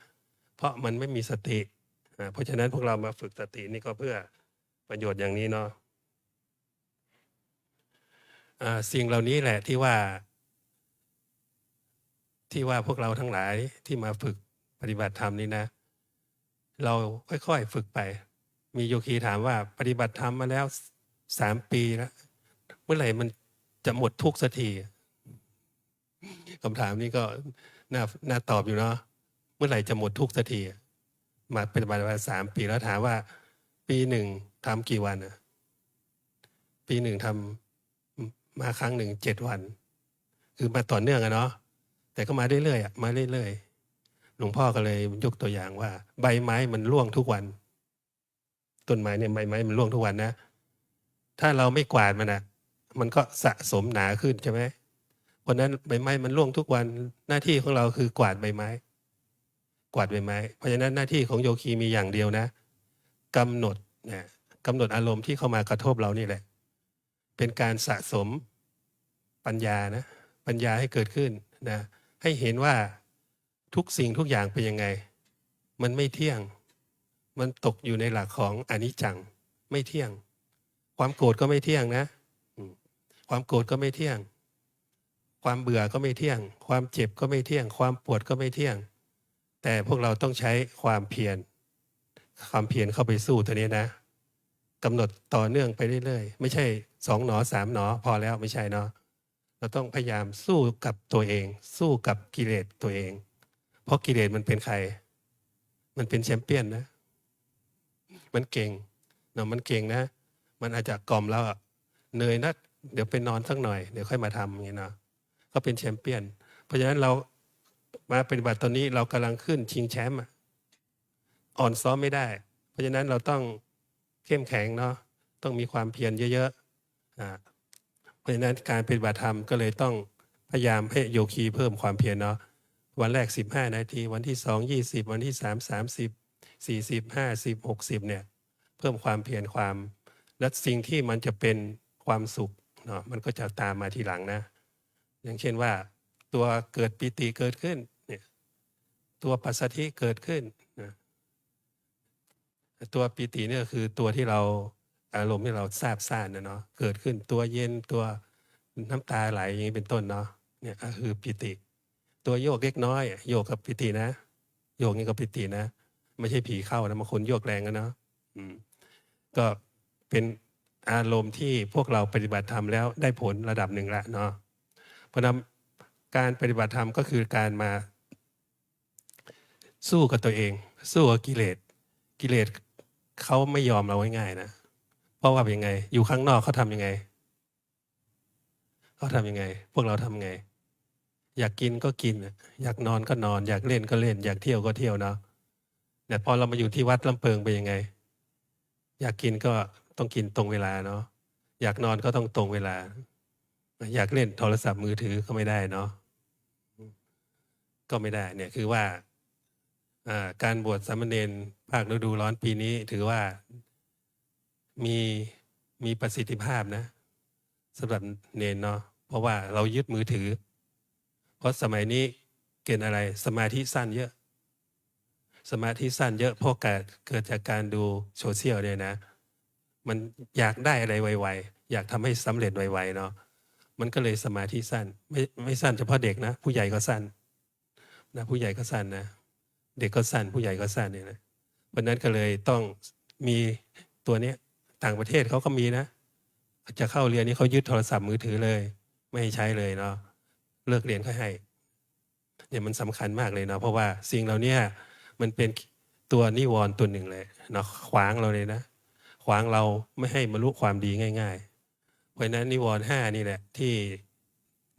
เพราะมันไม่มีสติเพราะฉะนั้นพวกเรามาฝึกสตินี่ก็เพื่อประโยชน์อย่างนี้เนาะสิ่งเหล่านี้แหละที่ว่าพวกเราทั้งหลายที่มาฝึกปฏิบัติธรรมนี่นะเราค่อยๆฝึกไปมีโยคีถามว่าปฏิบัติธรรมมาแล้ว3 ปีแล้วเมื่อไหร่มันจะหมดทุกข์สักทีคำถามนี้ก็น่าตอบอยู่เนาะเมื่อไหร่จะหมดทุกข์สักทีมาปฏิบัติมา3 ปีแล้วถามว่าปีหนึ่งทำกี่วันปีหนึ่งทำมาครั้งหนึ่ง7 วันคือมาต่อเนื่องอะเนาะแต่ก็มาเรื่อยๆมาเรื่อยๆหลวงพ่อก็เลยยกตัวอย่างว่าใบไม้มันร่วงทุกวันต้นไม้เนี่ยใบไม้มันร่วงทุกวันนะถ้าเราไม่กวาดมันก็สะสมหนาขึ้นใช่ไหมเพราะนั้นใบไม้มันร่วงทุกวันหน้าที่ของเราคือกวาดใบไม้กวาดใบไม้เพราะฉะนั้นหน้าที่ของโยคีมีอย่างเดียวนะกำหนดอารมณ์ที่เข้ามากระทบเรานี่แหละเป็นการสะสมปัญญานะปัญญาให้เกิดขึ้นนะให้เห็นว่าทุกสิ่งทุกอย่างเป็นยังไงมันไม่เที่ยงมันตกอยู่ในหลักของอนิจจังไม่เที่ยงความโกรธก็ไม่เที่ยงนะความโกรธก็ไม่เที่ยงความเบื่อก็ไม่เที่ยงความเจ็บก็ไม่เที่ยงความปวดก็ไม่เที่ยงแต่พวกเราต้องใช้ความเพียรเข้าไปสู้ตัวนี้นะกำหนดต่อเนื่องไปเรื่อยๆไม่ใช่2 หนอ 3 หนอพอแล้วไม่ใช่เนาะเราต้องพยายามสู้กับตัวเองสู้กับกิเลสตัวเองเพราะกิเลสมันเป็นใครมันเป็นแชมเปี้ยนนะมันเก่งเนาะมันเก่งนะมันอาจจะกล่อมเราเหนื่อยนะเดี๋ยวไปนอนสักหน่อยเดี๋ยวค่อยมาทำอย่างนี้เนาะก็เป็นแชมเปี้ยนเพราะฉะนั้นเรามาปฏิบัติตอนนี้เรากำลังขึ้นชิงแชมป์อ่อนซ้อมไม่ได้เพราะฉะนั้นเราต้องเข้มแข็งเนาะต้องมีความเพียรเยอะๆเพราะฉะนั้นการปฏิบัติธรรมก็เลยต้องพยายามให้โยคีเพิ่มความเพียรเนาะวันแรก15 นาทีวันที่2 20วันที่3 30 40 50 60เนี่ยเพิ่มความเพียรและสิ่งที่มันจะเป็นความสุขเนาะมันก็จะตามมาทีหลังนะอย่างเช่นว่าตัวเกิดปิติเกิดขึ้นเนี่ยตัวปัสสัทธิเกิดขึ้นนะตัวปิติเนี่ยคือตัวที่เราอารมณ์ที่เราซาบซ่านนะเนาะเกิดขึ้นตัวเย็นตัวน้ำตาไหลอย่างนี้เป็นต้นเนาะเนี่ยคือปิติตัวโยกเล็กน้อยโยกกับปิตินะโยกนี่ก็ปิตินะไม่ใช่ผีเข้านะบางคนโยกแรงกันเนาะก็เป็นอารมณ์ที่พวกเราปฏิบัติธรรมแล้วได้ผลระดับหนึ่งละเนาะเพราะนั้นการปฏิบัติธรรมก็คือการมาสู้กับตัวเองสู้กับกิเลสเขาไม่ยอมเราง่ายๆนะเพราะว่าเป็นยังไงอยู่ข้างนอกเขาทำยังไงพวกเราทำไงอยากกินก็กินอยากนอนก็นอนอยากเล่นก็เล่นอยากเที่ยวก็เที่ยวเนาะแต่พอเรามาอยู่ที่วัดลำเพิงเป็นยังไงอยากกินก็ต้องกินตรงเวลาเนาะอยากนอนก็ต้องตรงเวลาอยากเล่นโทรศัพท์มือถือก็ไม่ได้เนาะก็ไม่ได้เนี่ยคือว่าการบวชสามเณรภาคฤดูร้อนปีนี้ถือว่ามีประสิทธิภาพนะสำหรับเนรเนาะเพราะว่าเรายึดมือถือเพราะสมัยนี้เกิดอะไรสมาธิสั้นเยอะเพราะเกิดจากการดูโซเชียลเนี่ยนะมันอยากได้อะไรไวๆอยากทำให้สำเร็จไวๆเนาะมันก็เลยสมาธิสั้นไม่สั้นเฉพาะเด็กนะผู้ใหญ่ก็สั้นนะผู้ใหญ่ก็สั้นนะเด็กก็สั้นผู้ใหญ่ก็สั้นเนี่ยนะวันนั้นก็เลยต้องมีตัวนี้ต่างประเทศเขาก็มีนะจะเข้าเรียนนี่เขายึดโทรศัพท์มือถือเลยไม่ให้ใช้เลยเนาะเลิกเรียนเขาให้เนี่ยมันสำคัญมากเลยเนาะเพราะว่าสิ่งเหล่านี้มันเป็นตัวนิวรณ์ตัวหนึ่งเลยเนาะขวางเราเลยนะขวางเราไม่ให้บรรลุความดีง่ายๆ เพราะฉะนั้นนิวรณ์ห้านี่แหละที่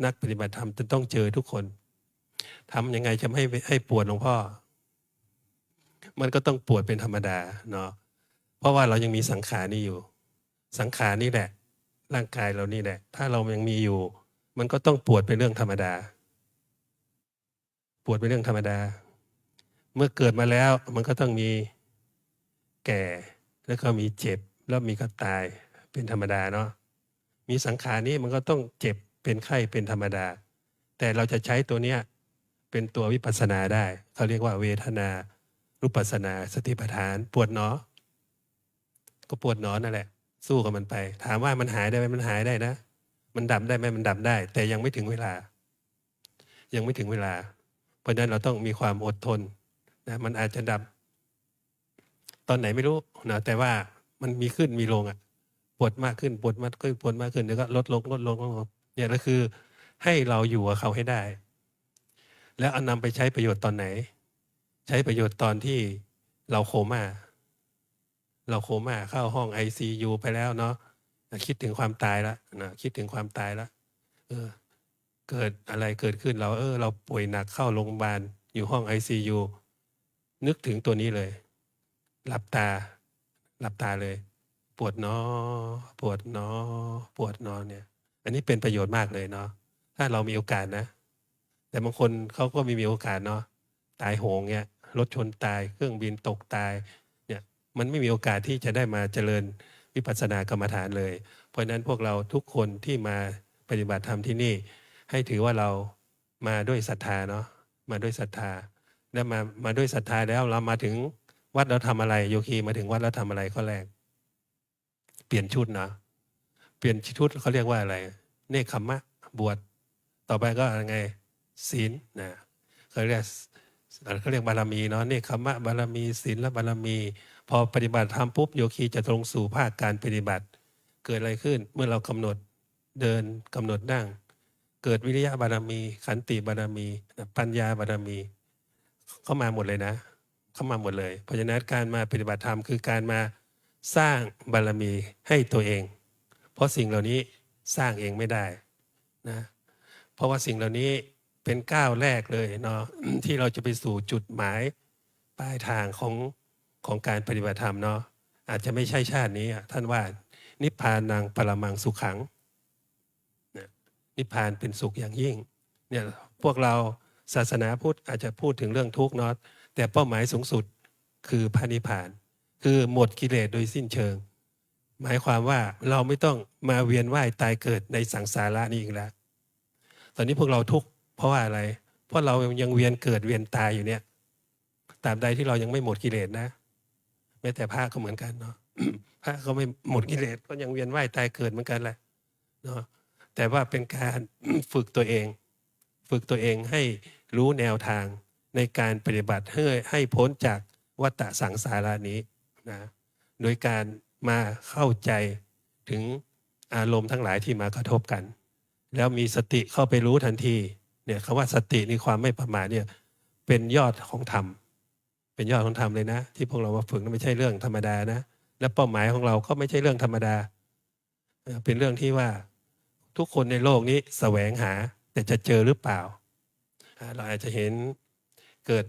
นักปฏิบัติธรรมจะต้องเจอทุกคนทำยังไงจะไม่ให้ปวดหลวงพ่อมันก็ต้องปวดเป็นธรรมดาเนาะเพราะว่าเรายังมีสังขารนี่อยู่สังขารนี่แหละร่างกายเรานี่แหละถ้าเรายังมีอยู่มันก็ต้องปวดเป็นเรื่องธรรมดาปวดเป็นเรื่องธรรมดาเมื่อเกิดมาแล้วมันก็ต้องมีแก่แล้วก็มีเจ็บแล้วมีก็ตายเป็นธรรมดาเนาะมีสังขารนี้มันก็ต้องเจ็บเป็นไข้เป็นธรรมดาแต่เราจะใช้ตัวเนี้ยเป็นตัววิปัสสนาได้เขาเรียกว่าเวทนานุปัสสนาสติปัฏฐานปวดหนอก็ปวดหนอนั่นแหละสู้กับมันไปถามว่ามันหายได้ไหมมันหายได้นะมันดับได้ไหมมันดับได้ แต่ยังไม่ถึงเวลายังไม่ถึงเวลาเพราะฉะนั้นเราต้องมีความอดทนนะมันอาจจะดับตอนไหนไม่รู้นะแต่ว่ามันมีขึ้นมีลงอ่ะปวดมากขึ้นปวดมากขึ้นปวดมากขึ้นแล้วก็ลดลงเนี่ยก็คือให้เราอยู่กับเขาให้ได้แล้วเอานำไปใช้ประโยชน์ตอนไหนใช้ประโยชน์ตอนที่เราโคม่าเข้าห้อง ICU ไปแล้วเนาะคิดถึงความตายแล้วนะคิดถึงความตายแล้วเกิดอะไรเกิดขึ้นเราป่วยหนักเข้าโรงพยาบาลอยู่ห้อง ICU นึกถึงตัวนี้เลยหลับตาเลยปวดเนอปวดเนอปวดเนอเนี่ยอันนี้เป็นประโยชน์มากเลยเนาะถ้าเรามีโอกาสนะแต่บางคนเขาก็ไม่มีโอกาสเนาะตายโหงเนี่ยรถชนตายเครื่องบินตกตายเนี่ยมันไม่มีโอกาสที่จะได้มาเจริญวิปัสสนากรรมฐานเลยเพราะฉะนั้นพวกเราทุกคนที่มาปฏิบัติธรรมที่นี่ให้ถือว่าเรามาด้วยศรัทธาเนาะมาด้วยศรัทธาแล้วมาด้วยศรัทธาแล้วเรามาถึงวัดเราทำอะไรโยคีมาถึงวัดเราทำอะไรข้อแรกเปลี่ยนชุดนะเปลี่ยนชุดเขาเรียกว่าอะไรเนคขมะบวชต่อไปก็อะไรไงศีลนะเขาเรียกบารมีเนาะเนคขมะบารมีศีลและบารมีพอปฏิบัติธรรมปุ๊บโยคีจะตรงสู่ภาคการปฏิบัติเกิดอะไรขึ้นเมื่อเรากำหนดเดินกำหนดนั่งเกิดวิริยะบารมีขันติบารมีปัญญาบารมีเข้ามาหมดเลยนะเข้ามาหมดเลยเพราะฉะนั้นการมาปฏิบัติธรรมคือการมาสร้างบารมีให้ตัวเองเพราะสิ่งเหล่านี้สร้างเองไม่ได้นะเพราะว่าสิ่งเหล่านี้เป็นก้าวแรกเลยเนาะ ที่เราจะไปสู่จุดหมายปลายทางของการปฏิบัติธรรมเนาะอาจจะไม่ใช่ชาตินี้ท่านว่านิพพานังปรมังสุขังนิพพานเป็นสุขอย่างยิ่งเนี่ยพวกเราศาสนาพุทธอาจจะพูดถึงเรื่องทุกข์เนาะแต่เป้าหมายสูงสุดคือพระนิพพานคือหมดกิเลสโดยสิ้นเชิงหมายความว่าเราไม่ต้องมาเวียนว่ายตายเกิดในสังสาระนี้อีกแล้วตอนนี้พวกเราทุกข์เพราะว่าอะไรเพราะเรายังเวียนเกิดเวียนตายอยู่เนี่ยตราบใดที่เรายังไม่หมดกิเลสนะแม้แต่พระก็เหมือนกันเนาะ พระก็ไม่หมดกิเลสก็ยังเวียนว่ายตายเกิดเหมือนกันแหละเนาะแต่ว่าเป็นการ ฝึกตัวเองให้รู้แนวทางในการปฏิบัติให้พ้นจากวัฏสังสารานี้นะโดยการมาเข้าใจถึงอารมณ์ทั้งหลายที่มากระทบกันแล้วมีสติเข้าไปรู้ทันทีเนี่ยคำว่าสติในความไม่ประมาทเนี่ยเป็นยอดของธรรมเป็นยอดของธรรมเลยนะที่พวกเรามาฝึกนั้นไม่ใช่เรื่องธรรมดานะและเป้าหมายของเราก็ไม่ใช่เรื่องธรรมดาเป็นเรื่องที่ว่าทุกคนในโลกนี้แสวงหาแต่จะเจอหรือเปล่าเราอาจจะเห็นเกิด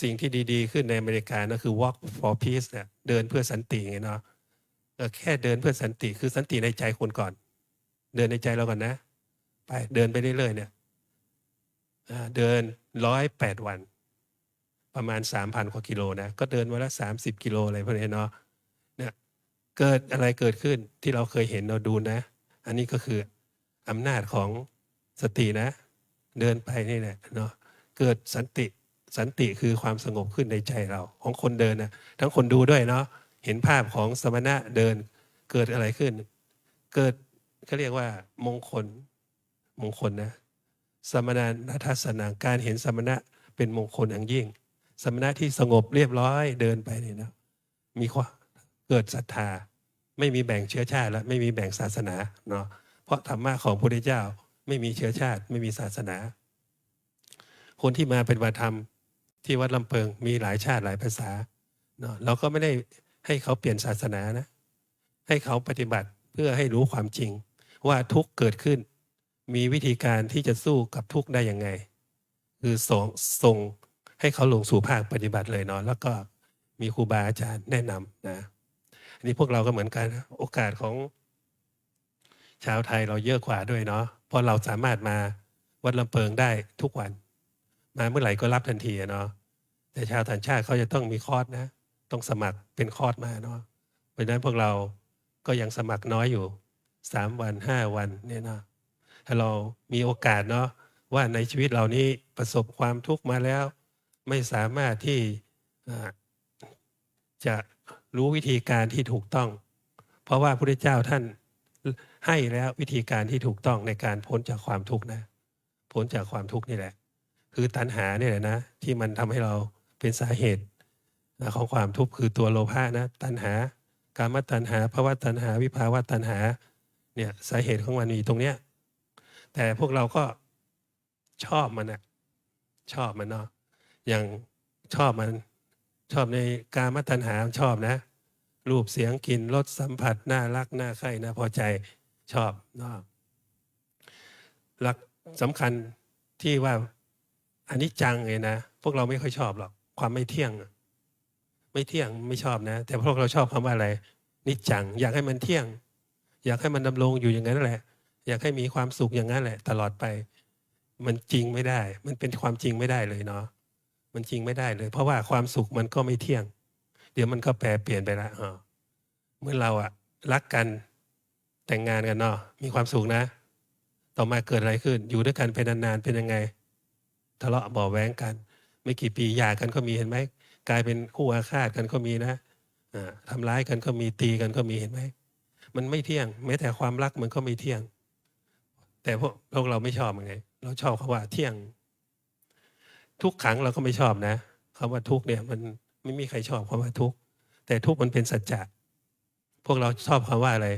สิ่งที่ดีๆขึ้นในอเมริกานะคือ walk for peace เนี่ยเดินเพื่อสันติไงเนาะแค่เดินเพื่อสันติคือสันติในใจคนก่อนเดินในใจเราก่อนนะไปเดินไปเรื่อยๆเนี่ยเดิน108 วันประมาณ 3,000 กว่ากิโลนะก็เดินวันละ30 กิโลอะไรพวกนี้เนาะเนี่ยเกิดอะไรเกิดขึ้นที่เราเคยเห็นเราดูนะอันนี้ก็คืออำนาจของสตินะเดินไปนี่แหละเนาะเกิดสันติคือความสงบขึ้นในใจเราของคนเดินนะทั้งคนดูด้วยเนาะเห็นภาพของสมณะเดินเกิดอะไรขึ้นเกิดเขาเรียกว่ามงคลนะสมณะทัศนาการเห็นสมณะเป็นมงคลอย่างยิ่งสมณะที่สงบเรียบร้อยเดินไปนี่นะมีความเกิดศรัทธาไม่มีแบ่งเชื้อชาติและไม่มีแบ่งศาสนาเนาะเพราะธรรมะของพระพุทธเจ้าไม่มีเชื้อชาติไม่มีศาสนาคนที่มาปฏิบัติธรรมที่วัดลำเพิงมีหลายชาติหลายภาษาเนาะเราก็ไม่ได้ให้เขาเปลี่ยนศาสนานะให้เขาปฏิบัติ เพื่อให้รู้ความจริงว่าทุกข์เกิดขึ้น มีวิธีการที่จะสู้กับทุกข์ได้ยังไง คือส่งให้เขาลงสู่ภาคปฏิบัติเลยเนาะแล้วก็มีครูบาอาจารย์แนะนำนะอันนี้พวกเราก็เหมือนกันนะโอกาสของชาวไทยเราเยอะกว่าด้วยเนาะเพราะเราสามารถมาวัดลำเพิงได้ทุกวันมาเมื่อไหร่ก็รับทันทีเนาะแต่ชาวต่างชาติเขาจะต้องมีคอร์สนะต้องสมัครเป็นคอร์สมาเนาะเพราะฉะนั้นพวกเราก็ยังสมัครน้อยอยู่3 วัน 5 วันเนี่ยเนาะถ้าเรามีโอกาสเนาะว่าในชีวิตเรานี้ประสบความทุกข์มาแล้วไม่สามารถที่จะรู้วิธีการที่ถูกต้อง เพราะว่าพระพุทธเจ้าท่านให้แล้ววิธีการที่ถูกต้องในการพ้นจากความทุกข์นะพ้นจากความทุกข์นี่แหละคือตัณหาเนี่ยแหละนะที่มันทำให้เราเป็นสาเหตุของความทุกข์คือตัวโลภะนะตัณหากามตัณหาภวตัณหาวิภาวตัณหาเนี่ยสาเหตุของมันมีตรงเนี้ยแต่พวกเราก็ชอบมันนะชอบมันเนาะอย่างชอบมันชอบในกามตัณหาชอบนะรูปเสียงกลิ่นรสสัมผัสน่ารักน่าใคร่น่าพอใจชอบเนาะหลักสำคัญที่ว่าอนิจจังไงนะพวกเราไม่ค่อยชอบหรอกความไม่เที่ยงไม่ชอบนะแต่พวกเราชอบคำว่าอะไรนิจจังอยากให้มันเที่ยงอยากให้มันดำรงอยู่อย่างนั้นแหละอยากให้มีความสุขอย่างนั้นแหละตลอดไปมันจริงไม่ได้มันเป็นความจริงไม่ได้เลยเนาะมันจริงไม่ได้เลยเพราะว่าความสุขมันก็ไม่เที่ยงเดี๋ยวมันก็แปรเปลี่ยนไปละเมื่อเราอะรักกันแต่งงานกันเนาะมีความสุขนะต่อมาเกิดอะไรขึ้นอยู่ด้วยกันเป็นนานๆเป็นยังไงทะเลาะเบาะแว้งกันไม่กี่ปีหย่ากันก็มีเห็นไหมกลายเป็นคู่อาฆาตกันก็มีนะทำร้ายกันก็มีตีกันก็มีเห็นไหมมันไม่เที่ยงแม้แต่ความรักมันก็ไม่เที่ยงแต่พวกเราไม่ชอบยังไงเราชอบคำว่าเที่ยงทุกขังเราก็ไม่ชอบนะคำว่าทุกเนี่ยมันไม่มีใครชอบคำว่าทุกแต่ทุกมันเป็นสัจจะพวกเราชอบคำว่าอะไร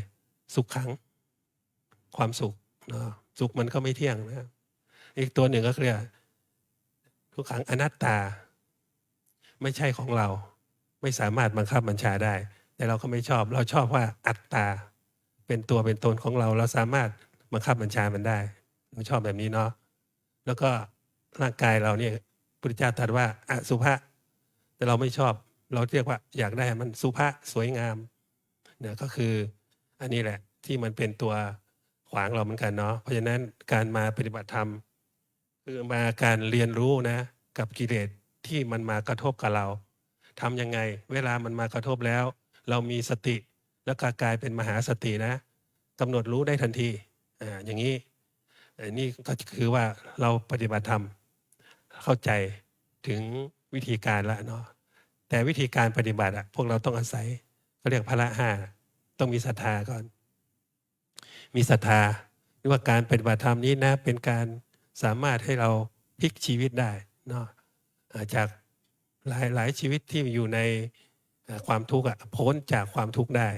สุขขังความสุขสุขมันก็ไม่เที่ยงนะอีกตัวหนึ่งก็เรียกทุกขังอนัตตาไม่ใช่ของเราไม่สามารถบังคับบัญชาได้แต่เราก็ไม่ชอบเราชอบว่าอัตตาเป็นตัวเป็นตนของเราเราสามารถบังคับบัญชามันได้เราชอบแบบนี้เนาะแล้วก็ร่างกายเราเนี่ยพุทธเจ้าตรัสว่าอสุภะแต่เราไม่ชอบเราเรียกว่าอยากได้มันสุภะสวยงามเนี่ยก็คืออันนี้แหละที่มันเป็นตัวขวางเราเหมือนกันเนาะเพราะฉะนั้นการมาปฏิบัติธรรมคือมาการเรียนรู้นะกับกิเลสที่มันมากระทบกับเราทำยังไงเวลามันมากระทบแล้วเรามีสติแล้วก็กลายเป็นมหาสตินะกำหนดรู้ได้ทันทีอย่างนี้นี่ก็คือว่าเราปฏิบัติธรรมเข้าใจถึงวิธีการแล้วเนาะแต่วิธีการปฏิบัติพวกเราต้องอาศัยเขาเรียกพละ5ต้องมีศรัทธาก่อนมีศรัทธาหรือว่าการปฏิบัติธรรมนี้นะเป็นการสามารถให้เราพลิกชีวิตได้เนาะจากหลายชีวิตที่อยู่ในความทุกข์พ้นจากความทุกข์ได้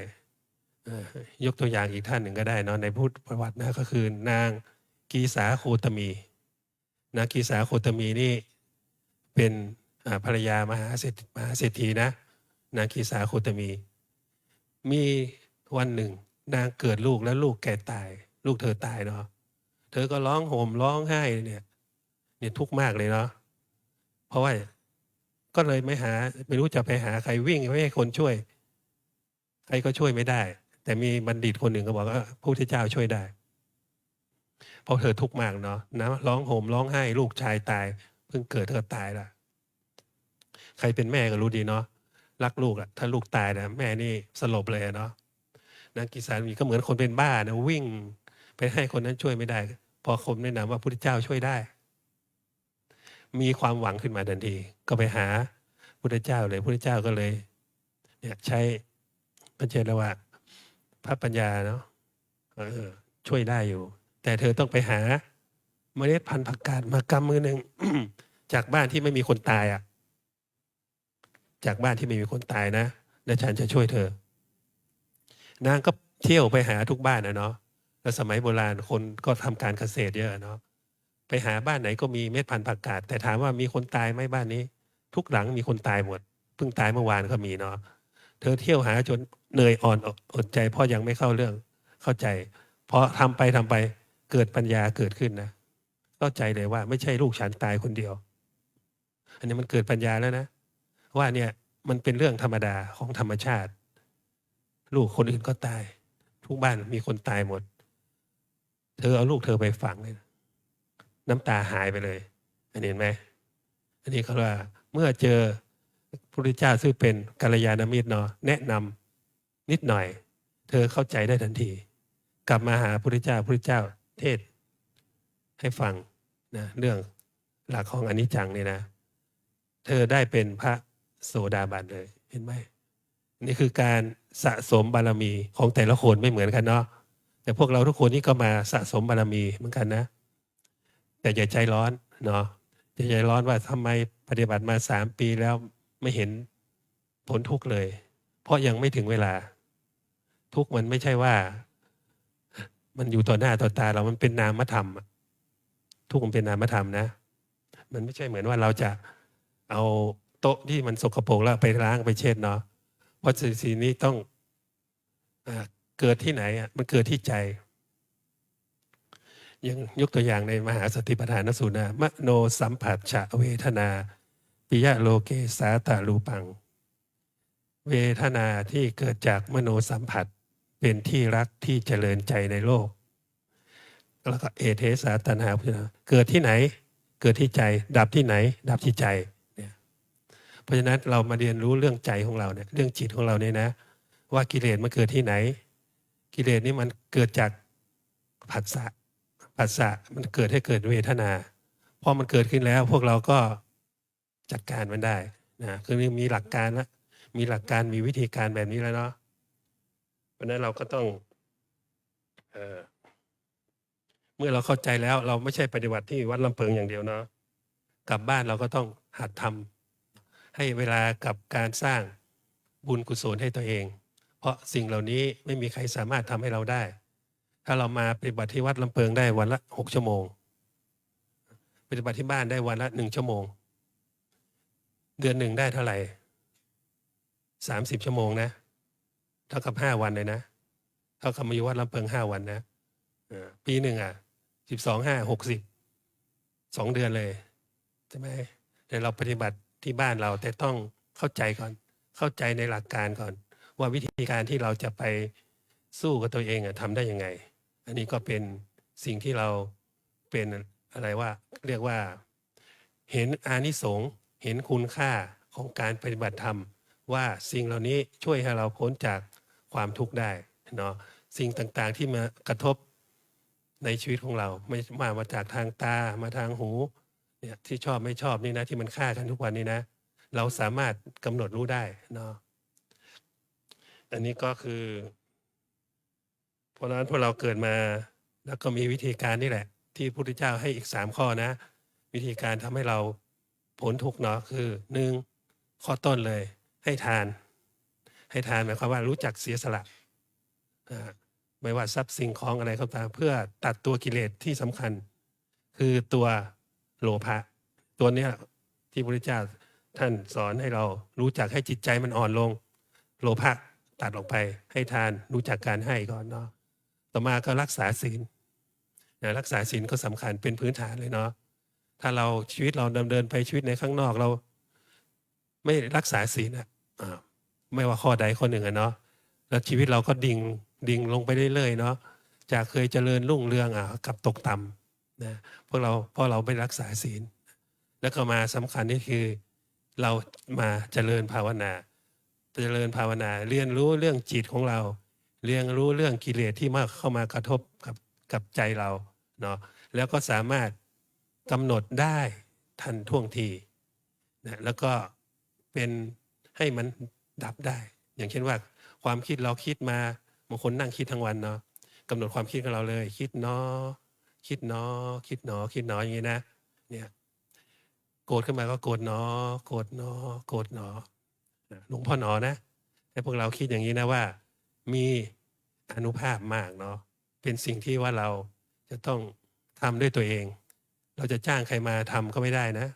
ยกตัวอย่างอีกท่านหนึ่งก็ได้เนาะในพุทธประวัตินะก็คือนางกีสาโคตมีนางกีสาโคตมีนี่เป็นภรรยามหาเศรษฐีนะนางกีสาโคตมีมีวันหนึ่งนางเกิดลูกแล้วลูกแก่ตายลูกเธอตายเนาะเธอก็ร้องห่มร้องไห้เนี่ยทุกข์มากเลยเนาะเพราะว่าก็เลยไม่รู้จะไปหาใครวิ่งไปให้คนช่วยใครก็ช่วยไม่ได้แต่มีบัณฑิตคนหนึ่งก็บอกว่าพระพุทธเจ้าช่วยได้เพราะเธอทุกข์มากเนาะนะร้องห่มร้องไห้ลูกชายตายเพิ่งเกิดเธอตายละใครเป็นแม่ก็รู้ดีเนาะรักลูกถ้าลูกตายนะแม่นี่สลบเลยเนาะนางกีสามีก็เหมือนคนเป็นบ้านะวิ่งไปให้คนนั้นช่วยไม่ได้พอคนแนะนำว่าพระพุทธเจ้าช่วยได้มีความหวังขึ้นมาทันทีก็ไปหาพุทธเจ้าเลยพุทธเจ้าก็เลยใช้พระเจรว่าพระปัญญาเนาะช่วยได้อยู่แต่เธอต้องไปหาเมล็ดพันธุ์ผักกาดมากำมือหนึ่ง จากบ้านที่ไม่มีคนตายจากบ้านที่ไม่มีคนตายนะแล้วฉันจะช่วยเธอนางก็เที่ยวไปหาทุกบ้านเนาะแล้วสมัยโบราณคนก็ทำการเกษตรเยอะเนาะไปหาบ้านไหนก็มีเม็ดพันธุ์ผักกาดแต่ถามว่ามีคนตายไหมบ้านนี้ทุกหลังมีคนตายหมดเพิ่งตายเมื่อวานก็มีเนาะเธอเที่ยวหาจนเหนื่อยอ่อนอดใจเพราะยังไม่เข้าเรื่อง เข้าใจพอทำไปเกิดปัญญาเกิดขึ้นนะเข้าใจเลยว่าไม่ใช่ลูกฉันตายคนเดียว อันนี้มันเกิดปัญญาแล้วนะว่าเนี่ยมันเป็นเรื่องธรรมดาของธรรมชาติ ลูกคนอื่นก็ตาย ทุกบ้านมีคนตายหมด เธอเอาลูกเธอไปฝังเลยน้ำตาหายไปเลยอันนี้เห็นไหมอันนี้เขาว่าเมื่อเจอพระพุทธเจ้าซึ่งเป็นกัลยาณมิตรเนาะแนะนำนิดหน่อย เธอเข้าใจได้ทันที กลับมาหาพระพุทธเจ้าเทศให้ฟังนะเรื่องหลักของอนิจจังนี่นะเธอได้เป็นพระโสดาบันเลยเห็นไหมนี่คือการสะสมบารมีของแต่ละคนไม่เหมือนกันเนาะแต่พวกเราทุกคนนี่ก็มาสะสมบารมีเหมือนกันนะแต่อย่าใจร้อนเนาะอย่าใจร้อนว่าทำไมปฏิบัติมา3 ปีแล้วไม่เห็นผลทุกข์เลย เพราะยังไม่ถึงเวลาทุกข์มันไม่ใช่ว่ามันอยู่ต่อหน้าต่อตาเรามันเป็นนามธรรมทุกข์มันเป็นนามธรรมนะมันไม่ใช่เหมือนว่าเราจะเอาโต๊ะที่มันสกปรกแล้วไปล้างไปเช็ดเนาะเพราะสิ่งนี้ต้องเกิดที่ไหนมันเกิดที่ใจยังยกตัวอย่างในมหาสติปัฏฐานสูตรนะมโนสัมผัสฉะเวทนาปิยะโลเกสาตารูปังเวทนาที่เกิดจากมโนสัมผัสเป็นที่รักที่เจริญใจในโลกแล้วก็เอเทสาตัณหาเกิดที่ไหนเกิดที่ใจดับที่ไหนดับที่ใจเนี่ยเพราะฉะนั้นเรามาเรียนรู้เรื่องใจของเราเนี่ยเรื่องจิตของเราเนี่ยนะว่ากิเลสมันเกิดที่ไหนกิเลสนี่มันเกิดจากผัสสะมันเกิดให้เกิดเวทนาพอมันเกิดขึ้นแล้วพวกเราก็จัดการมันได้นะคือมีหลักการแล้วมีหลักการมีวิธีการแบบนี้แล้วเนาะเพราะนั้นเราก็ต้องเมื่อเราเข้าใจแล้วเราไม่ใช่ปฏิบัติที่วัดลำเพิงอย่างเดียวเนาะกลับบ้านเราก็ต้องหัดทำให้เวลากับการสร้างบุญกุศลให้ตัวเองเพราะสิ่งเหล่านี้ไม่มีใครสามารถทำให้เราได้ถ้าเรามาปฏิบัติที่วัดลำเพิงได้วันละ6 ชั่วโมงปฏิบัติที่บ้านได้วันละ1 ชั่วโมงเดือนหนึ่งได้เท่าไหร่30 ชั่วโมงนะเท่ากับ5 วันเลยนะเท่ากับมาอยู่วัดลำเพิง5 วันนะปีหนึ่ง12 5 60 2 เดือนเลยใช่ไหมแต่เราปฏิบัติที่บ้านเราแต่ต้องเข้าใจก่อนเข้าใจในหลักการก่อนว่าวิธีการที่เราจะไปสู้กับตัวเองทำได้ยังไงอันนี้ก็เป็นสิ่งที่เราเป็นอะไรว่าเรียกว่าเห็นอานิสงส์เห็นคุณค่าของการปฏิบัติธรรมว่าสิ่งเหล่านี้ช่วยให้เราพ้นจากความทุกข์ได้เนาะสิ่งต่างๆที่มากระทบในชีวิตของเราไม่มาจากทางตามาทางหูเนี่ยที่ชอบไม่ชอบนี่นะที่มันฆ่ากันทุกวันนี้นะเราสามารถกำหนดรู้ได้เนาะอันนี้ก็คือเพราะฉะนั้นพวกเราเกิดมาแล้วก็มีวิธีการนี่แหละที่พระพุทธเจ้าให้อีก3 ข้อนะวิธีการทำให้เราพ้นทุกข์เนาะคือ1ข้อต้นเลยให้ทานหมายความว่ารู้จักเสียสละไม่ว่าทรัพย์สิ่งของอะไรก็ตามเพื่อตัดตัวกิเลสที่สำคัญคือตัวโลภะตัวเนี้ยที่พระพุทธเจ้าท่านสอนให้เรารู้จักให้จิตใจมันอ่อนลงโลภะตัดออกไปให้ทานรู้จักการให้ก่อนเนาะต่อมาก็รักษาศีลรักษาศีลก็สำคัญเป็นพื้นฐานเลยเนาะถ้าเราชีวิตเราดำเนินไปชีวิตในข้างนอกเราไม่รักษาศีลไม่ว่าข้อใดข้อหนึ่งเนาะแล้วชีวิตเราก็ดิ่งลงไปเรื่อยๆเนาะจากเคยเจริญรุ่งเรืองกับตกต่ำนะเพราะเราไม่รักษาศีลแล้วก็มาสำคัญนี่คือเรามาเจริญภาวนาเรียนรู้เรื่องจิตของเราเรียนรู้เรื่องกิเลสที่มาเข้ามากระทบกับใจเราเนาะแล้วก็สามารถกำหนดได้ทันท่วงทีนะแล้วก็เป็นให้มันดับได้อย่างเช่นว่าความคิดเราคิดมาบางคนนั่งคิดทั้งวันเนาะกำหนดความคิดของเราเลยคิดเนาะคิดเนาะคิดเนาะคิดเนาะอย่างนี้นะเนี่ยโกรธขึ้นมาก็โกรธเนาะโกรธเนาะโกรธเนาะหลวงพ่อหนอนะให้พวกเราคิดอย่างนี้นะว่ามีอานุภาพมากเนาะเป็นสิ่งที่ว่าเราจะต้องทำด้วยตัวเองเราจะจ้างใครมาทำก็ไม่ได้นะ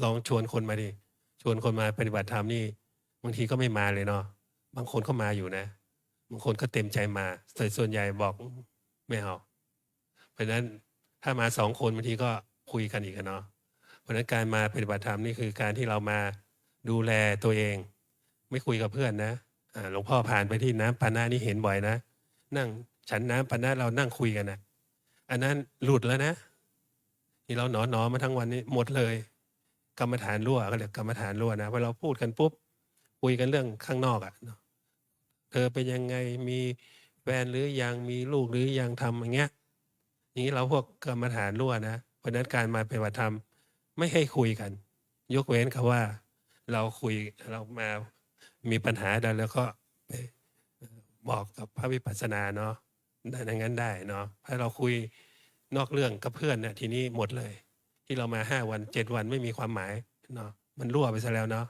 ลองชวนคนมาดิชวนคนมาปฏิบัติธรรมนี่บางทีก็ไม่มาเลยเนาะบางคนก็มาอยู่นะ บางคนก็เต็มใจมาแต่ส่วนใหญ่บอกไม่เอาเพราะฉะนั้นถ้ามา2 คนบางทีก็คุยกันอีกอะเนาะเพราะฉะนั้นการมาปฏิบัติธรรมนี่คือการที่เรามาดูแลตัวเอง ไม่คุยกับเพื่อนนะหลวงพ่อผ่านไปที่น้ำปานะนี่เห็นบ่อยนะนั่งฉันน้ำปานะเรานั่งคุยกันนะอันนั้นหลุดแล้วนะที่เราหนอมาทั้งวันนี้หมดเลยกรรมฐานรั่วก็เรียกกรรมฐานรั่วนะพอเราพูดกันปุ๊บคุยกันเรื่องข้างนอกเนาะเธอเป็นยังไงมีแฟนหรือยังมีลูกหรือยังทำอย่างเงี้ยอย่างนี้เราพวกกรรมฐานรั่วนะเพราะนั้นการมาปฏิบัติธรรมไม่ให้คุยกัน ยกเว้นคำว่าเราคุยเรามามีปัญหาใดแล้วก็ไปบอกกับพระวิปัสสนาเนาะได้ดังนั้นได้เนาะถ้าเราคุยนอกเรื่องกับเพื่อนเนี่ยทีนี้หมดเลย ที่เรามา5 วัน 7 วันไม่มีความหมายเนาะมันรั่วไปซะแล้วเนาะ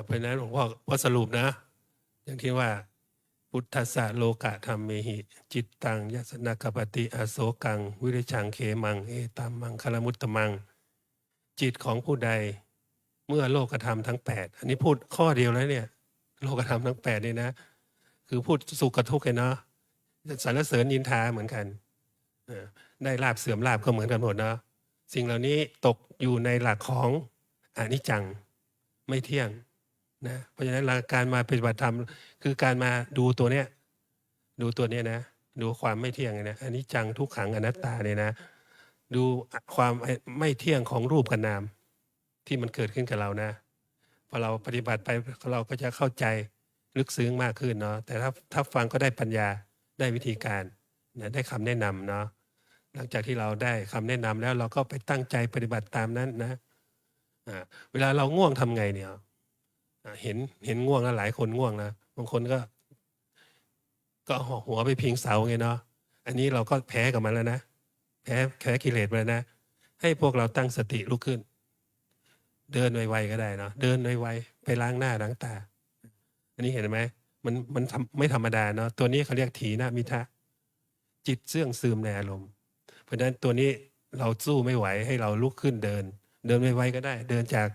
เพราะฉะนั้นหลวงพ่อพอสรุปนะ อย่างที่ว่าพุทธัสสะโลกะธรรมเมหิจิตตังยัสนกปฏิอโศกังวิริชังเขมังเอตัมมังคลมุตตมังจิตของผู้ใดเมื่อโลกธรรมทั้ง8อันนี้พูดข้อเดียวแล้วเนี่ยโลกธรรมทั้ง8นี่นะคือพูดสุขกับทุกข์เลยเนาะสรรเสริญยินทาเหมือนกันได้ลาบเสื่อมลาบก็เหมือนกันหมดเนาะสิ่งเหล่านี้ตกอยู่ในหลักของอนิจจังไม่เที่ยงนะเพราะฉะนั้นการมาปฏิบัติธรรมคือการมาดูตัวเนี้ยนะดูความไม่เที่ยงนะอนิจจังทุกขังอนัตตาเนี่ยนะดูความไม่เที่ยงของรูปกับนามที่มันเกิดขึ้นกับเรานะพอเราปฏิบัติไปเราก็จะเข้าใจลึกซึ้งมากขึ้นเนาะแต่ถ้าฟังก็ได้ปัญญาได้วิธีการนะได้คำแนะนำเนาะหลังจากที่เราได้คำแนะนำแล้วเราก็ไปตั้งใจปฏิบัติตามนั้นนะเวลาเราง่วงทำไงเนี่ยเห็นง่วงแล้วหลายคนง่วงนะบางคนก็หัวไปพิงเสาไงเนาะอันนี้เราก็แพ้กับมันแล้วนะแพ้กิเลสไปแล้วนะให้พวกเราตั้งสติลุกขึ้นเดินไวๆก็ได้เนาะเดินไวๆไปล้างหน้าล้างตาอันนี้เห็นไหมมันไม่ธรรมดาเนาะตัวนี้เขาเรียกถีนมิทะจิตเสื่องซึมในอารมณ์เพราะฉะนั้นตัวนี้เราสู้ไม่ไหวให้เราลุกขึ้นเดินไวๆก็ได้เดินจาก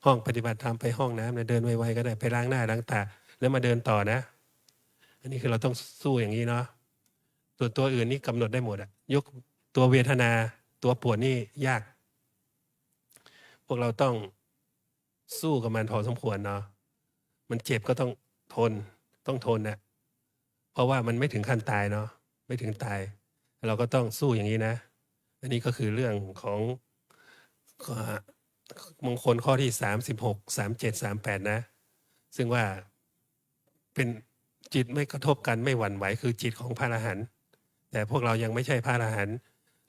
ห้องปฏิบัติธรรมไปห้องน้ำเนี่ยเดินไวๆก็ได้ไปล้างหน้าล้างตาแล้วมาเดินต่อนะอันนี้คือเราต้องสู้อย่างนี้เนาะส่วนตัวอื่นนี่กำหนดได้หมดยกตัวเวทนาตัวปวดนี่ยากพวกเราต้องสู้กับมันพอสมควรเนาะมันเจ็บก็ต้องทนนะเพราะว่ามันไม่ถึงขั้นตายเนาะไม่ถึงตายเราก็ต้องสู้อย่างนี้นะอันนี้ก็คือเรื่องของมงคลข้อที่36 37 38นะซึ่งว่าเป็นจิตไม่กระทบกันไม่หวั่นไหวคือจิตของพระอรหันต์แต่พวกเรายังไม่ใช่พระอรหันต์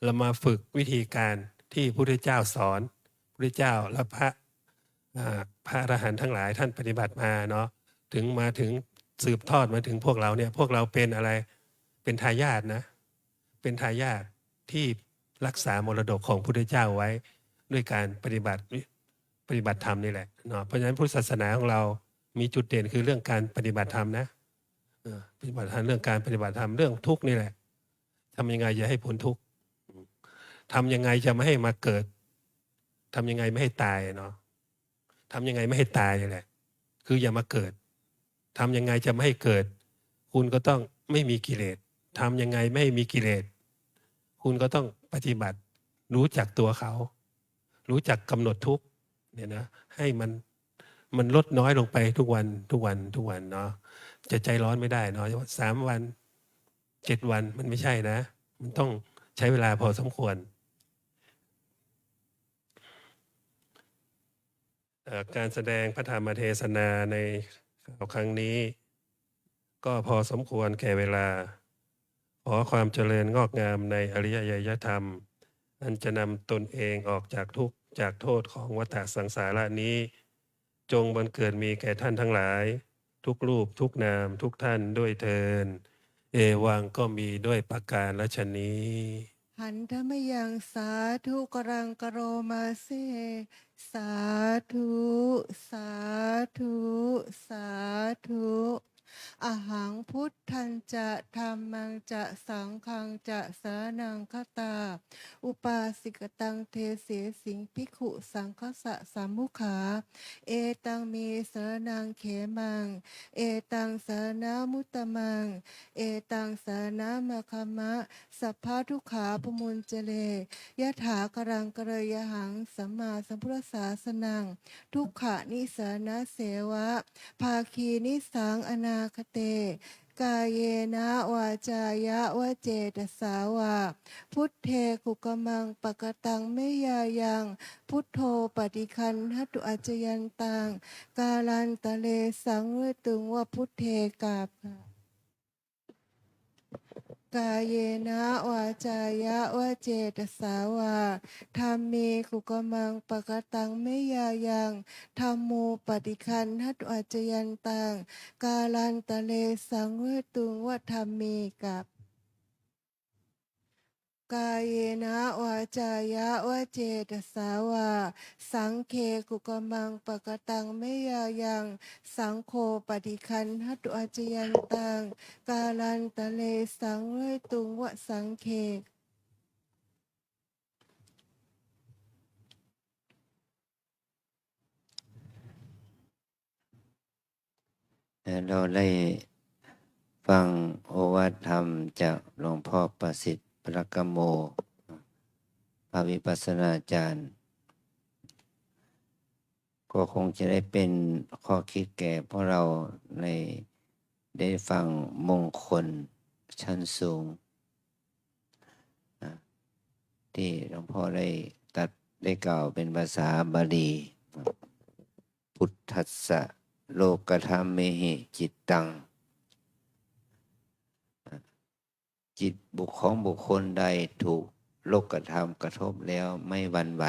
เรามาฝึกวิธีการที่พระพุทธเจ้าสอนพระพุทธเจ้าและพระอรหันต์ทั้งหลายท่านปฏิบัติมาเนาะถึงมาถึงสืบทอดมาถึงพวกเราเนี่ยพวกเราเป็นอะไรเป็นทายาทนะเป็นทายาทที่รักษามรดกของพระพุทธเจ้าไว้ด้วยการปฏิบัติธรรมนี่แหละเนาะเพราะฉะนั้นพุทธศาสนาของเรามีจุดเด่นคือเรื่องการปฏิบัติธรรมนะปฏิบัติธรรมเรื่องการปฏิบัติธรรมเรื่องทุกข์นี่แหละทำยังไงจะให้พ้นทุกข์ทำยังไงจะไม่ให้มาเกิดทำยังไงไม่ให้ตายเนาะทำยังไงไม่ให้ตายนี่แหละคืออย่ามาเกิดทำยังไงจะไม่ให้เกิดคุณก็ต้องไม่มีกิเลสทำยังไงไม่ให้มีกิเลสคุณก็ต้องปฏิบัติรู้จักตัวเขารู้จักกำหนดทุกข์เนี่ยนะให้มันลดน้อยลงไปทุกวันเนาะจะใจร้อนไม่ได้เนาะ3 วัน 7 วันมันไม่ใช่นะมันต้องใช้เวลาพอสมควรการแสดงพระธรรมเทศนาในครั้งนี้ก็พอสมควรแก่เวลาขอความเจริญงอกงามในอริยธรรมอันจะนำตนเองออกจากทุกข์จากโทษของวัฏสังสารนี้จงบังเกิดมีแก่ท่านทั้งหลายทุกรูปทุกนามทุกท่านด้วยเทินเอวังก็มีด้วยประการละชนี้ หันธมยังสาธุกรังกโรมาเซสาธุ สาธุ สาธุ อะหังพุทธังจะธัมมังจะสังฆังจะสรณังคตา อุปาสิกตังเทเสสิงภิกขุสังคสะสามุขา เอตังเมสรณังเขมัง เอตังสรณามุตตมัง เอตังสรณามะคะมะ สัพพะทุกขาปมุญเจเลยะถากรังกระยะหังสัมมาสัมพุทธศาสนัง ทุกขะนิสานะเสวะ ภาคีนิสังอนาคเต กายเยนะวาจายะวเจตสาวา พุทเทกุกมังปะกตังเมยายัง พุทโธปฏิคันหัตุอาจยันตัง กาลันตะเลสังเวตุงว่าพุทเทกาภกายเยนะวาจายะวเจตสาวาธัมเมกุกมังปะกตังเมยายังธัมโมปฏิคันหัตุอาจยันตัง กาลันตะเลสังเวตุงว่าธัมเมกาภกายเยนะวาจายะวเจตสาวาสังเคกุกมังปะกตังเมยายังสังโฆปฏิคันหัตุอาจยันตัง กาลันตะเลสังเวตุงวะสังเค เราได้ฟังโอวาทธรรมจากหลวงพ่อประสิทธิ์ปรกโมพระวิปัสสนาจารย์ ก็คงจะได้เป็นข้อคิดแก่พวกเราในได้ฟังมงคลชั้นสูงนะที่หลวงพ่อได้กล่าวเป็นภาษาบาลีพุทธัสสะโลกธรรมเมหิจิตตัง จิตของบุคคลใดถูกโลกธรรมกระทบแล้วไม่หวั่นไหว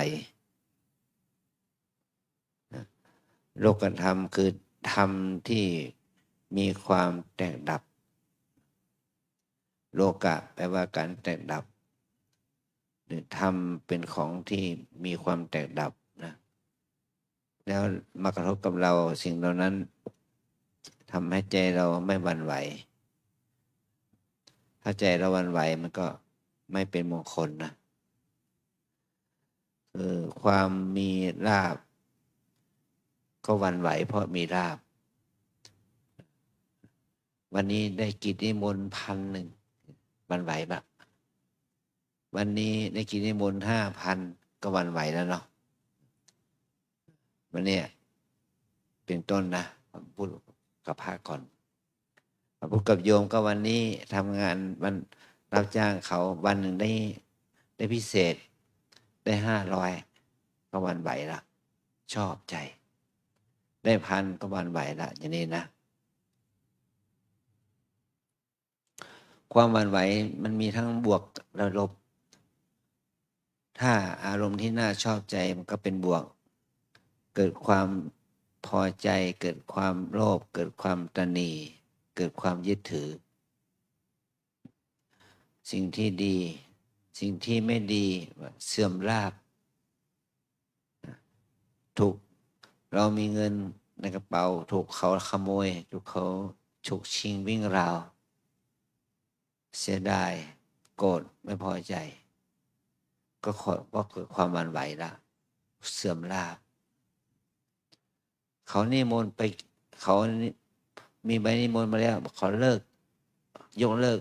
โลกธรรมคือธรรมที่มีความแตกดับ โลกะแปลว่าการแตกดับหรือธรรมเป็นของที่มีความแตกดับนะแล้วมากระทบกับเราสิ่งเหล่านั้นทำให้ใจเราไม่หวั่นไหวถ้าใจเราหวั่นไหวมันก็ไม่เป็นมงคลนะความมีลาภก็หวั่นไหวเพราะมีลาภวันนี้ได้กิจนิมนต์1,000หวั่นไหวปะวันนี้ได้กิจนิมนต์5,000ก็หวั่นไหวแล้วเนาะวันนี้เป็นต้นนะพูดกับพระก่อนพูดกับโยมก็วันนี้ทำงานวันรับจ้างเขาวันหนึ่งได้พิเศษได้500ก็หวั่นไหวละชอบใจได้1,000ก็หวั่นไหวละอย่างนี้นะความหวั่นไหวมันมีทั้งบวกและลบถ้าอารมณ์ที่น่าชอบใจมันก็เป็นบวกเกิดความพอใจเกิดความโลภเกิดความตณีเกิดความยึดถือสิ่งที่ดีสิ่งที่ไม่ดีเสื่อมลาภถูกเรามีเงินในกระเป๋าถูกเขาขโมยถูกเขาฉกชิงวิ่งราวเสียดายโกรธไม่พอใจก็เกิดความหวั่นไหวละเสื่อมลาภเขานิมนต์ไปเขามีใบนิมนต์มาแล้วเขายกเลิก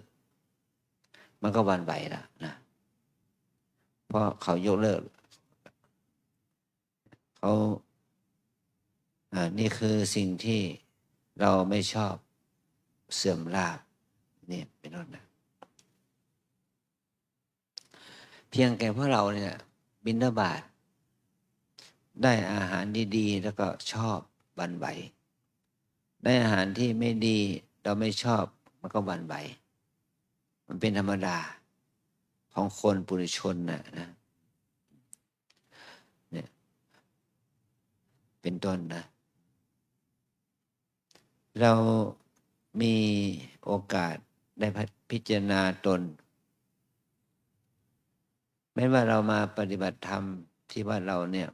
มันก็หวั่นไหวละนะเพราะเขายกเลิกเขานี่คือสิ่งที่เราไม่ชอบเสื่อมลาภนี่เป็นต้นนะเพียงแค่พวกเราเนี่ยบิณฑบาตได้อาหารดีๆแล้วก็ชอบหวั่นไหวได้อาหารที่ไม่ดีเราไม่ชอบมันก็หวั่นไหวมันเป็นธรรมดาของคนปุถุชนนะเนี่ยเป็นต้นนะเรามีโอกาสได้พิจารณาตนไม่ว่าเรามาปฏิบัติธรรมที่ว่าเราเนี่ย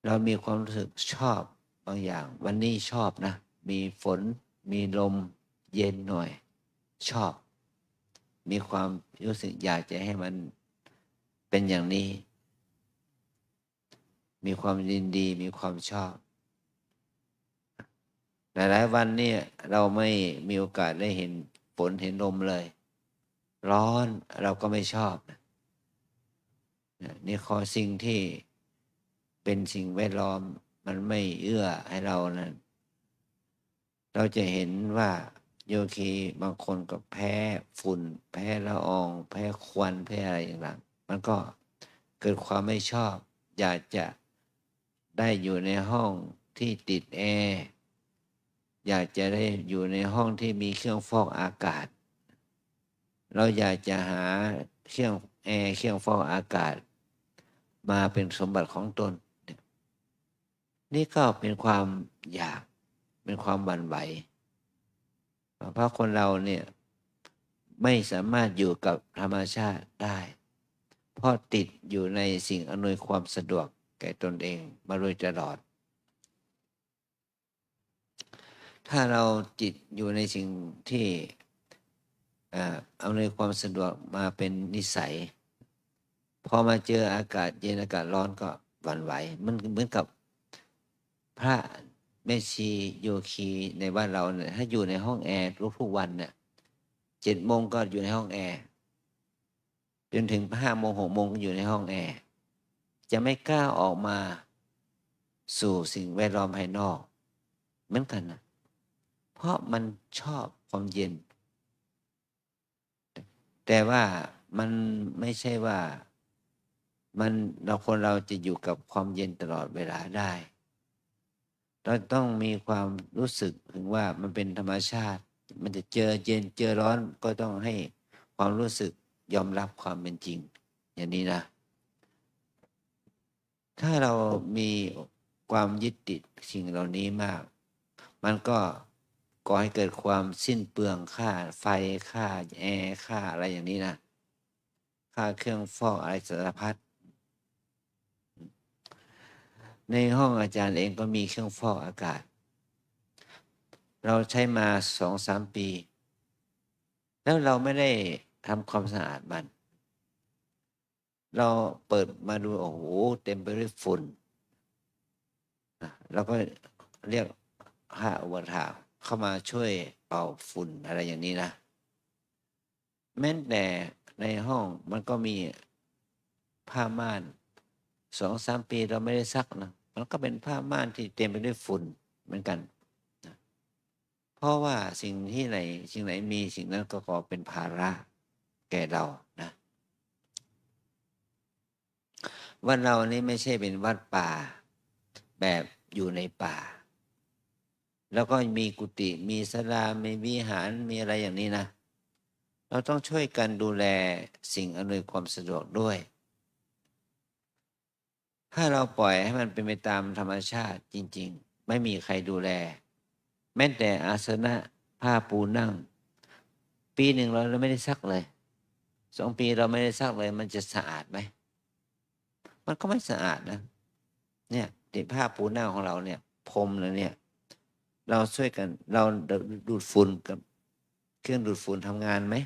เรามีความรู้สึกชอบบางอย่างวันนี้ชอบนะ มีฝนมีลมเย็นหน่อย ชอบ มีความรู้สึกอยากจะให้มันเป็นอย่างนี้ มีความยินดีมีความชอบหลายๆวันนี่เราไม่มีโอกาสได้เห็นฝนเห็นลมเลย ร้อนเราก็ไม่ชอบนี่ข้อสิ่งที่เป็นสิ่งแวดล้อมมันไม่เอื้อให้เรานั้นเราจะเห็นว่าโยคีบางคนก็แพ้ฝุ่นแพ้ละอองแพ้ควันแพ้อะไรต่างๆมันก็เกิดความไม่ชอบอยากจะได้อยู่ในห้องที่ติดแอร์อยากจะได้อยู่ในห้องที่มีเครื่องฟอกอากาศเราอยากจะหาเครื่องแอร์เครื่องฟอกอากาศมาเป็นสมบัติของตนนี่ก็เป็นความอยากเป็นความหวั่นไหวเพราะคนเราเนี่ยไม่สามารถอยู่กับธรรมชาติได้เพราะติดอยู่ในสิ่งอำนวยความสะดวกแก่ตนเองมาโดยตลอดถ้าเราจิตอยู่ในสิ่งที่อำนวยความสะดวกมาเป็นนิสัยพอมาเจออากาศเย็นอากาศร้อนก็หวั่นไหวมันเหมือนกับพระแม่ชีโยคีในบ้านเราเนี่ยถ้าอยู่ในห้องแอร์ทุกวันเนี่ย7 โมงก็อยู่ในห้องแอร์จนถึง5 โมง6 โมงก็อยู่ในห้องแอร์จะไม่กล้าออกมาสู่สิ่งแวดล้อมภายนอกเหมือนกันนะเพราะมันชอบความเย็นแต่ว่ามันไม่ใช่ว่าคนเราจะอยู่กับความเย็นตลอดเวลาได้เราต้องมีความรู้สึกถึงว่ามันเป็นธรรมชาติมันจะเจอเย็นเจอร้อนก็ต้องให้ความรู้สึกยอมรับความเป็นจริงอย่างนี้นะถ้าเรามีความยึดติดสิ่งเหล่านี้มากมันก็ก่อให้เกิดความสิ้นเปลืองค่าไฟค่าแอร์ค่าอะไรอย่างนี้นะค่าเครื่องฟอกอะไรสารพัดในห้องอาจารย์เองก็มีเครื่องฟอกอากาศเราใช้มา 2-3 ปีแล้วเราไม่ได้ทำความสะอาดมันเราเปิดมาดูโอ้โหเต็มไปด้วยฝุ่นเราก็เรียกค่าอุปถากเข้ามาช่วยเป่าฝุ่นอะไรอย่างนี้นะแม้แต่ในห้องมันก็มีผ้าม่าน 2-3 ปีเราไม่ได้ซักนะมันก็เป็นผ้าม่านที่เต็มไปด้วยฝุ่นเหมือนกันนะเพราะว่าสิ่งไหนมีสิ่งนั้นก็ก่อเป็นภาระแก่เรานะวัดเรานี่ไม่ใช่เป็นวัดป่าแบบอยู่ในป่าแล้วก็มีกุฏิมีศาลามีวิหารมีอะไรอย่างนี้นะเราต้องช่วยกันดูแลสิ่งอำนวยความสะดวกด้วยถ้าเราปล่อยให้มันเป็นไปตามธรรมชาติจริงๆไม่มีใครดูแลแม้แต่อาสนะผ้าปูนั่งปีหนึ่งเราไม่ได้ซักเลย2 ปีเราไม่ได้ซักเลยมันจะสะอาดไหมมันก็ไม่สะอาดนะเนี่ยติดผ้าปูนั่งของเราเนี่ยพรมแล้วเนี่ยเราช่วยกันเราดูดฝุ่นกับเครื่องดูดฝุ่นทำงานไหม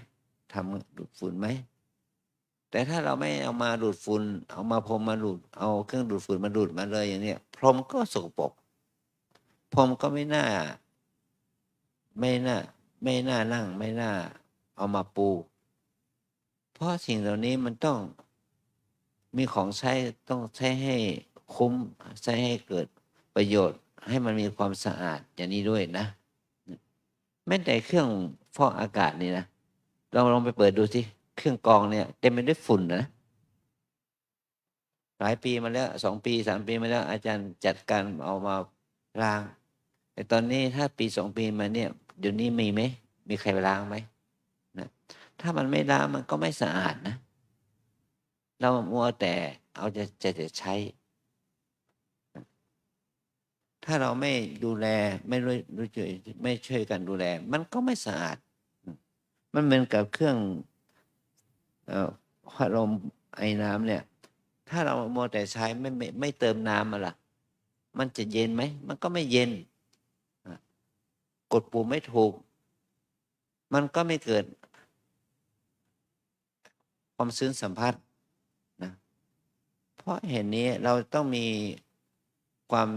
ทำดูดฝุ่นไหมแต่ถ้าเราไม่เอามาดูดฝุ่นเอามาพรมมาดูดเอาเครื่องดูดฝุ่นมาดูดมาเลยอย่างเนี้ยพรมก็สกปรกพรมก็ไม่น่านั่งไม่น่าเอามาปูเพราะสิ่งเหล่านี้มันต้องมีของใช้ต้องใช้ให้คุ้มใช้ให้เกิดประโยชน์ให้มันมีความสะอาดอย่างนี้ด้วยนะแม้แต่เครื่องฟอกอากาศนี่นะลองไปเปิดดูสิเครื่องกรองเนี่ยเต็มไปด้วยฝุ่นนะหลายปีมาแล้ว2 ปี3 ปีมาแล้วอาจารย์จัดการเอามาล้างแต่ตอนนี้ถ้าปี2 ปีมาเนี่ยเดี๋ยวนี้มีไหมมีใครล้างไหมนะถ้ามันไม่ล้างมันก็ไม่สะอาดนะเรามัวแต่เอาจะใช้ถ้าเราไม่ดูแลไม่ช่วยกันดูแลมันก็ไม่สะอาดมันเหมือนกับเครื่องพัดลมไอ้น้ำเนี่ยถ้าเรามัวแต่ใช้ไม่เติมน้ำมาล่ะมันจะเย็นไหมมันก็ไม่เย็น กดปุ่มไม่ถูก มันก็ไม่เกิดความซึ้งสัมผัสนะ เพราะเหตุนี้เราต้องมีความ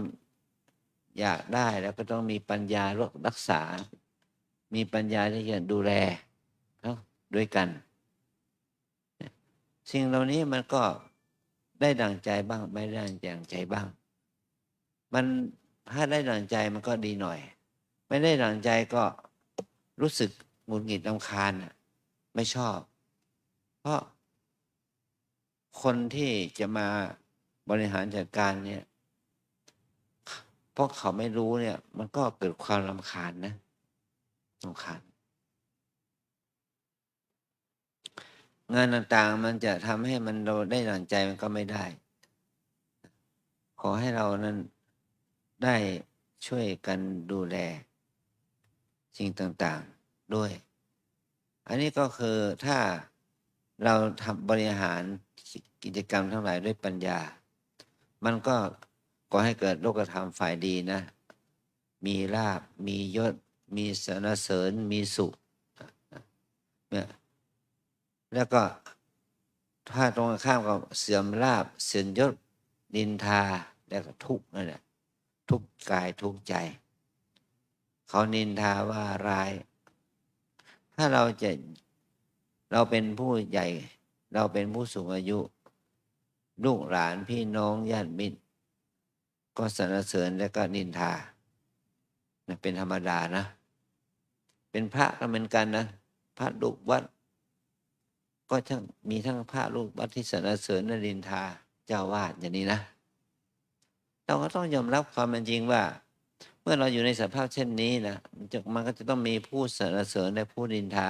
อยากได้แล้วก็ต้องมีปัญญารักษา มีปัญญาที่จะดูแลด้วยกัน สิ่งเหล่านี้มันก็ได้ดั่งใจบ้างไม่ได้ดั่งใจบ้าง มันถ้าได้ดั่งใจมันก็ดีหน่อย ไม่ได้ดั่งใจก็รู้สึกหงุดหงิดรำคาญไม่ชอบ เพราะคนที่จะมาบริหารจัดการเนี่ยเพราะเขาไม่รู้เนี่ย มันก็เกิดความรำคาญนะรำคาญงานต่างๆมันจะทำให้มันเราได้ดั่งใจมันก็ไม่ได้ ขอให้เรานั้นได้ช่วยกันดูแลสิ่งต่างๆด้วย อันนี้ก็คือถ้าเราทำบริหารกิจกรรมทั้งหลายด้วยปัญญา มันก็ก่อให้เกิดโลกธรรมฝ่ายดีนะ มีลาภมียศมีสรรเสริญมีสุขเนี่ยแล้วก็ถ้าตรงข้ามกับเสื่อมลาภเสื่อมยศนินทาแล้วก็ทุกข์นั่นแหละทุกข์กายทุกข์ใจ เขานินทาว่าร้าย ถ้าเราเป็นผู้ใหญ่ เราเป็นผู้สูงอายุ ลูกหลานพี่น้องญาติมิตรก็สรรเสริญและก็นินทาเป็นธรรมดานะ เป็นพระก็เหมือนกันนะพระลูกวัดก็มีทั้งพระลูกวัดที่สรรเสริญและนินทาเจ้าวาดอย่างนี้นะเราก็ต้องยอมรับความเป็นจริงว่า เมื่อเราอยู่ในสภาพเช่นนี้นะมันก็จะต้องมีผู้สรรเสริญและผู้นินทา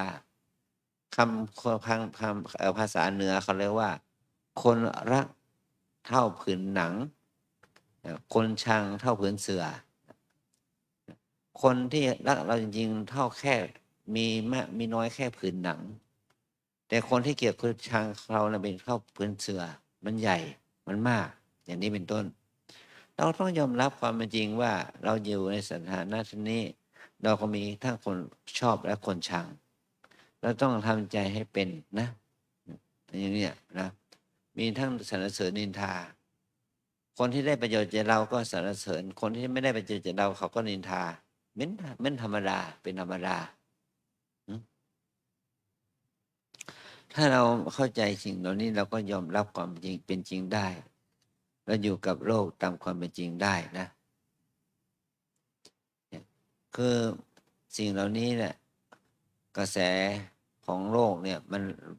คำภาษาเหนือเขาเรียกว่า คนรักเท่าผืนหนัง คนชังเท่าผืนเสือ คนที่รักเราจริงๆเท่าแค่มีน้อยแค่ผืนหนัง แต่คนที่เกลียดคนชังเราเป็นเท่าผืนเสือมันใหญ่มันมากอย่างนี้เป็นต้น เราต้องยอมรับความเป็นจริงว่าเราอยู่ในสถานะนี้เราก็มีทั้งคนชอบและคนชังเราต้องทำใจให้เป็นนะอย่างนี้นะมีทั้งสรรเสริญนินทาคนที่ได้ประโยชน์จากเราก็สรรเสริญคนที่ไม่ได้ประโยชน์จากเราเขาก็นินทาเป็นธรรมดาเป็นธรรมดาถ้าเราเข้าใจสิ่งเหล่านี้เราก็ยอมรับความจริงเป็นจริงได้เราอยู่กับโลกตามความเป็นจริงได้นะคือสิ่งเหล่านี้เนี่ยกระแสของโลกเนี่ย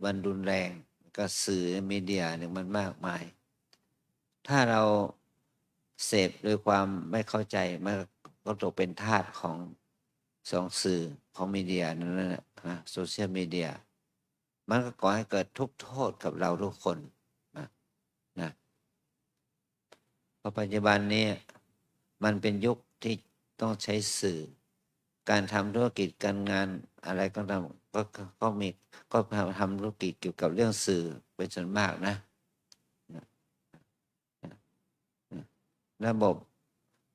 มันรุนแรงก็สื่อมีเดียเนี่ยมันมากมายถ้าเราเสพโดยความไม่เข้าใจมันก็ตกเป็นทาสของสองสื่อของมีเดียนั่นแหละโซเชียลมีเดียมันก็ก่อให้เกิดทุกข์โทษกับเราทุกคนนะเพราะปัจจุบันนี้มันเป็นยุคที่ต้องใช้สื่อการทำธุรกิจการงานอะไรก็ทำก็ทำธุรกิจเกี่ยวกับเรื่องสื่อเป็นส่วนมากนะระบบ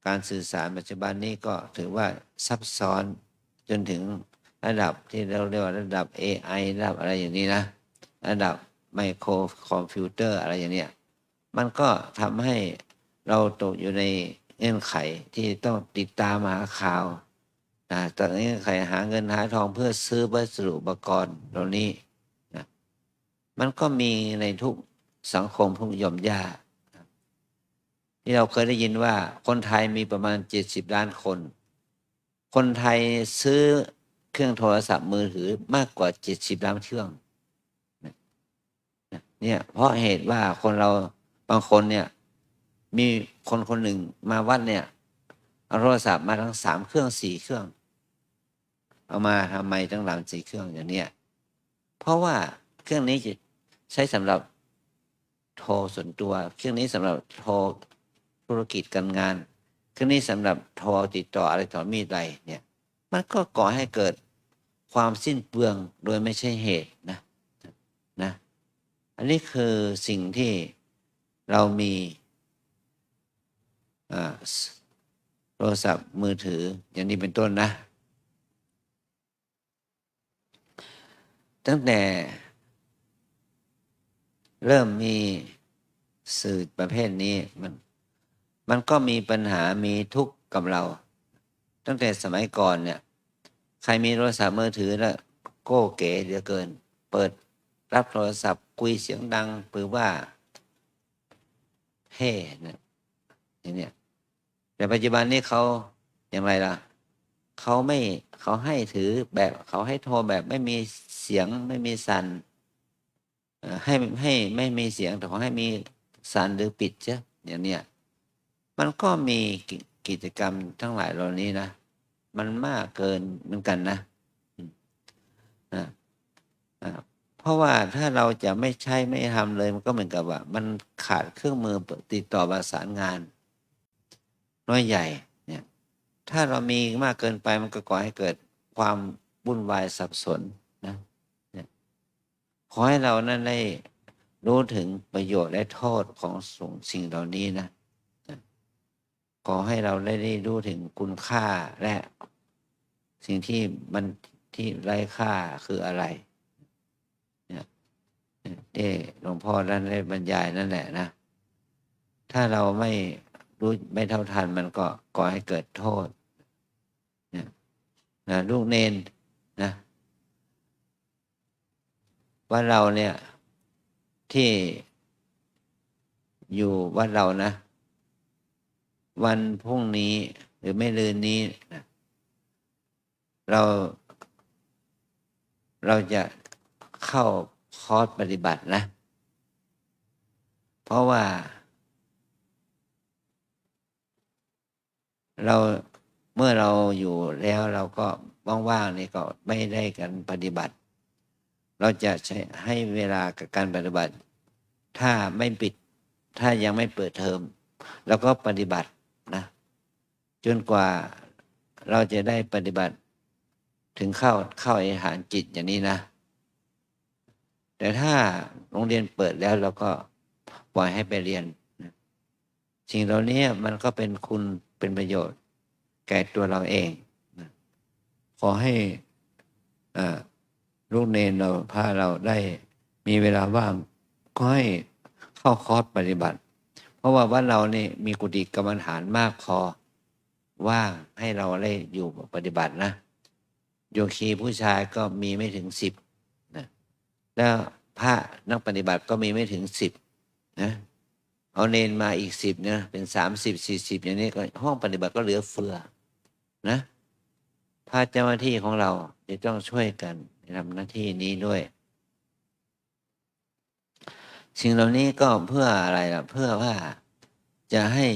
การสื่อสารปัจจุบันนี้ก็ถือว่าซับซ้อนจนถึงระดับที่เราเรียกว่าระดับ AI ระดับอะไรอย่างนี้นะระดับไมโครคอมพิวเตอร์อะไรอย่างเนี้ยมันก็ทำให้เราตกอยู่ในเงื่อนไขที่ต้องติดตามหาข่าวตอนนี้ใครหาเงินหาทองเพื่อซื้อวัสดุอุปกรณ์เหล่านี้นะมันก็มีในทุกสังคมทุกหย่อมย่าที่เราเคยได้ยินว่าคนไทยมีประมาณ70 ล้านคนคนไทยซื้อเครื่องโทรศัพท์มือถือมากกว่า70 ล้านเครื่องเนี่ยเพราะเหตุว่าคนเราบางคนเนี่ยมีคนหนึ่งมาวัดเนี่ยเอาโทรศัพท์มาทั้ง3 เครื่อง 4 เครื่องเอามาทำไมทั้งหลัง4 เครื่องอย่างเนี้ยเพราะว่าเครื่องนี้จะใช้สำหรับโทรส่วนตัวเครื่องนี้สำหรับโทรธุรกิจการงานเครื่องนี้สำหรับโทรติดต่ออะไรต่อมีอะไรเนี่ยมันก็ก่อให้เกิดความสิ้นเปลืองโดยไม่ใช่เหตุนะอันนี้คือสิ่งที่เรามีโทรศัพท์มือถืออย่างนี้เป็นต้นนะ ตั้งแต่เริ่มมีสื่อประเภทนี้มันก็มีปัญหามีทุกข์กับเรา ตั้งแต่สมัยก่อนเนี่ย ใครมีโทรศัพท์มือถือแล้วโก้เก๋เหลือเกิน เปิดรับโทรศัพท์คุยเสียงดังหรือว่าเฮ่เนี่ยอย่างเนี้ยแต่ปัจจุบันนี้เขาอย่างไรล่ะเขาให้ถือแบบเขาให้โทรแบบไม่มีเสียงไม่มีสั่นให้ไม่มีเสียงแต่ขอให้มีสั่นหรือปิดเช่อย่างเนี้ยมันก็มีกิจกรรมทั้งหลายเหล่านี้นะมันมากเกินเหมือนกันนะเพราะว่าถ้าเราจะไม่ใช้ไม่ทำเลยมันก็เหมือนกับว่ามันขาดเครื่องมือติดต่อประสานงานน้อยใหญ่เนี่ยถ้าเรามีมากเกินไปมันก็ก่อให้เกิดความวุ่นวายสับสนนะเนี่ยขอให้เรานั้นได้รู้ถึงประโยชน์และโทษของสิ่งเหล่านี้นะขอให้เราได้รู้ถึงคุณค่าและสิ่งที่มันที่ไร้ค่าคืออะไรที่หลวงพ่อท่านได้บรรยายนั่นแหละนะถ้าเราไม่รู้ไม่เท่าทันมันก็ก่อให้เกิดโทษนะลูกเนนนะว่าเราเนี่ยที่อยู่วัดเรานะวันพรุ่งนี้หรือไม่ลืนนี้นะเราจะเข้าคอร์สปฏิบัตินะเพราะว่าเมื่อเราอยู่แล้วเราก็ว่างๆนี่ก็ไม่ได้กันปฏิบัติเราจะใช้ให้เวลากับการปฏิบัติถ้ายังไม่เปิดเทอมเราก็ปฏิบัตินะจนกว่าเราจะได้ปฏิบัติถึงเข้าอธิษฐานจิตอย่างนี้นะแต่ถ้าโรงเรียนเปิดแล้วเราก็ปล่อยให้ไปเรียนนะสิ่งเหล่านี้มันก็เป็นคุณเป็นประโยชน์แก่ตัวเราเองนะขอให้ลูกเนรเราพาเราได้มีเวลาว่างก็ให้เข้าคอร์สปฏิบัติเพราะว่าวัดเรานี่มีกุฏิกรรมฐานมากพอว่างให้เราได้อยู่ปฏิบัตินะโยคีผู้ชายก็มีไม่ถึง10นะแล้วพระนักปฏิบัติก็มีไม่ถึง10นะเอาเนนมาอีก10นะเป็น30-40อย่างนี้ก็ห้องปฏิบัติก็เหลือเฟือนะพระเจ้าหน้าที่ของเราจะต้องช่วยกันทำหน้าที่นี้ด้วยสิ่งเหล่านี้ก็เพื่ออะไรล่ะเพื่อว่าจะให้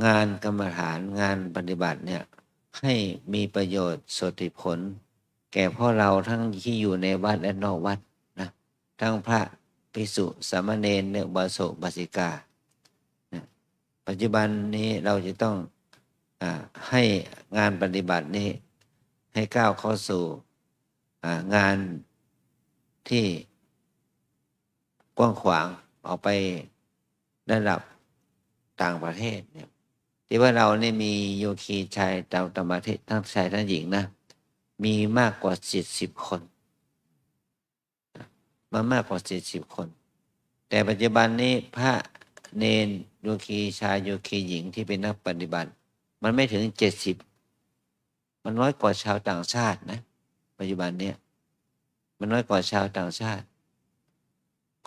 งานกรรมฐานงานปฏิบัติเนี่ยให้มีประโยชน์สติผลแก่พวกเราทั้งที่อยู่ในวัดและนอกวัดนะทั้งพระภิกษุสามเณรอุบาสกอุบาสิกานะปัจจุบันนี้เราจะต้องให้งานปฏิบัตินี้ให้ก้าวเข้าสู่งานที่กว้างขวางออกไประดับต่างประเทศเนี่ยที่ว่าเราเนี่ยมีโยคีชายต่างประเทศทั้งชายทั้งหญิงนะมีมากกว่า70 คนมากกว่า70 คนแต่ปัจจุบันนี้พระเนรโยคีชายโยคีหญิงที่เป็นนักปฏิบัติมันไม่ถึง70มันน้อยกว่าชาวต่างชาตินะปัจจุบันเนี่ยมันน้อยกว่าชาวต่างชาติ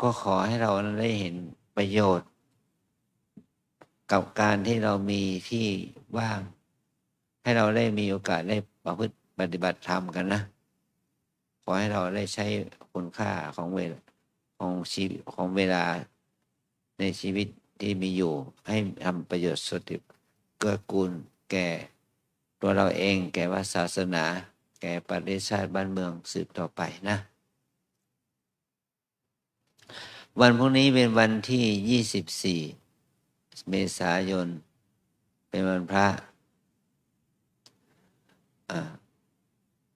ก็ขอให้เราได้เห็นประโยชน์กับการที่เรามีที่ว่างให้เราได้มีโอกาสได้ประพฤติปฏิบัติธรรมกันนะขอให้เราได้ใช้คุณค่าของเวลาของเวลาในชีวิตที่มีอยู่ให้ทำประโยชน์สุดเกื้อกูลแก่ตัวเราเองแก่ศาสนาแก่ประเทศชาติบ้านเมืองสืบต่อไปนะวันพรุ่งนี้เป็นวันที่24 เมษายนเป็นวันพระ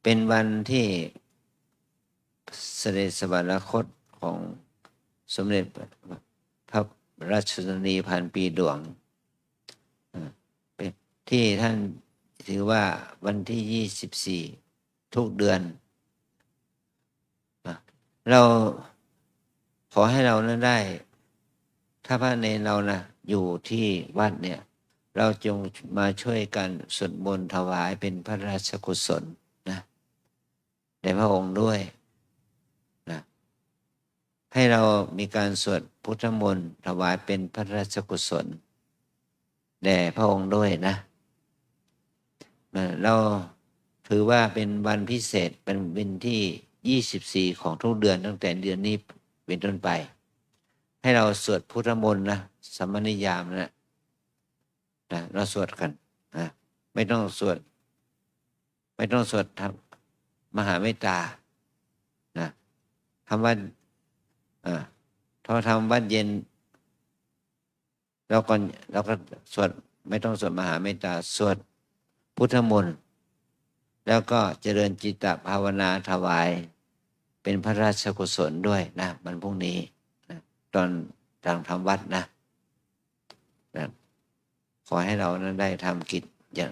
เป็นวันที่เสด็จสวรรคตของสมเด็จพระราชชนนีพันปีหลวงเป็นที่ท่านถือว่าวันที่24ทุกเดือน เราขอให้เรานั้นได้ ถ้าพระเนรเรานะอยู่ที่วัดเนี่ย เราจงมาช่วยกันสวดมนต์ถวายเป็นพระราชกุศลนะแด่พระองค์ด้วยนะให้เรามีการสวดพุทธมนต์ถวายเป็นพระราชกุศลแด่พระองค์ด้วยนะเราถือว่าเป็นวันพิเศษเป็นวันที่24ของทุกเดือนตั้งแต่เดือนนี้เป็นต้นไปให้เราสวดพุทธมนต์นะสัมมนิยามนะเราสวดกันนะไม่ต้องสวดทำมหาเมตตานะทำวัดถ้าทำวัดเย็นเราก็สวดไม่ต้องสวดมหาเมตตาสวดพุทธมนต์แล้วก็เจริญจิตตภาวนาถวายเป็นพระราชกุศลด้วยนะวันพรุ่งนี้นะตอนทำวัดนะขอให้เรานั้นได้ทำกิจอย่าง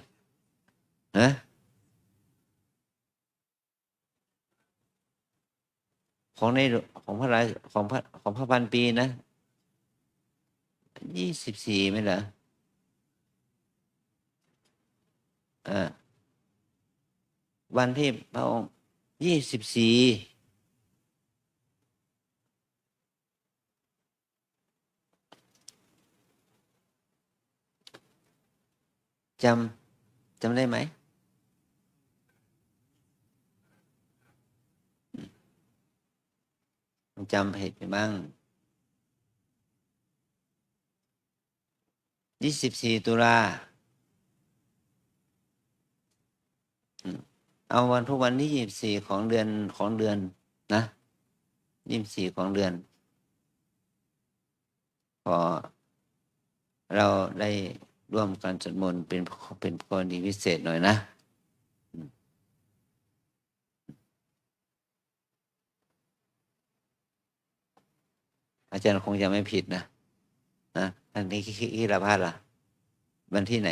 ของในของพระราชของพระพันปีนะ24ไม่เหรอวันที่พระองค์24จำได้ไหมจำผิดไปบ้าง24 ตุลาเอาวันทุกวันที่24ของเดือนนะ24ของเดือนพอเราได้ร่วมกันสวดมนต์เป็นกรณีพิเศษหน่อยนะอาจารย์คงจะไม่ผิดนะท่านนี้ขี้ระพาดล่ะวันที่ไหน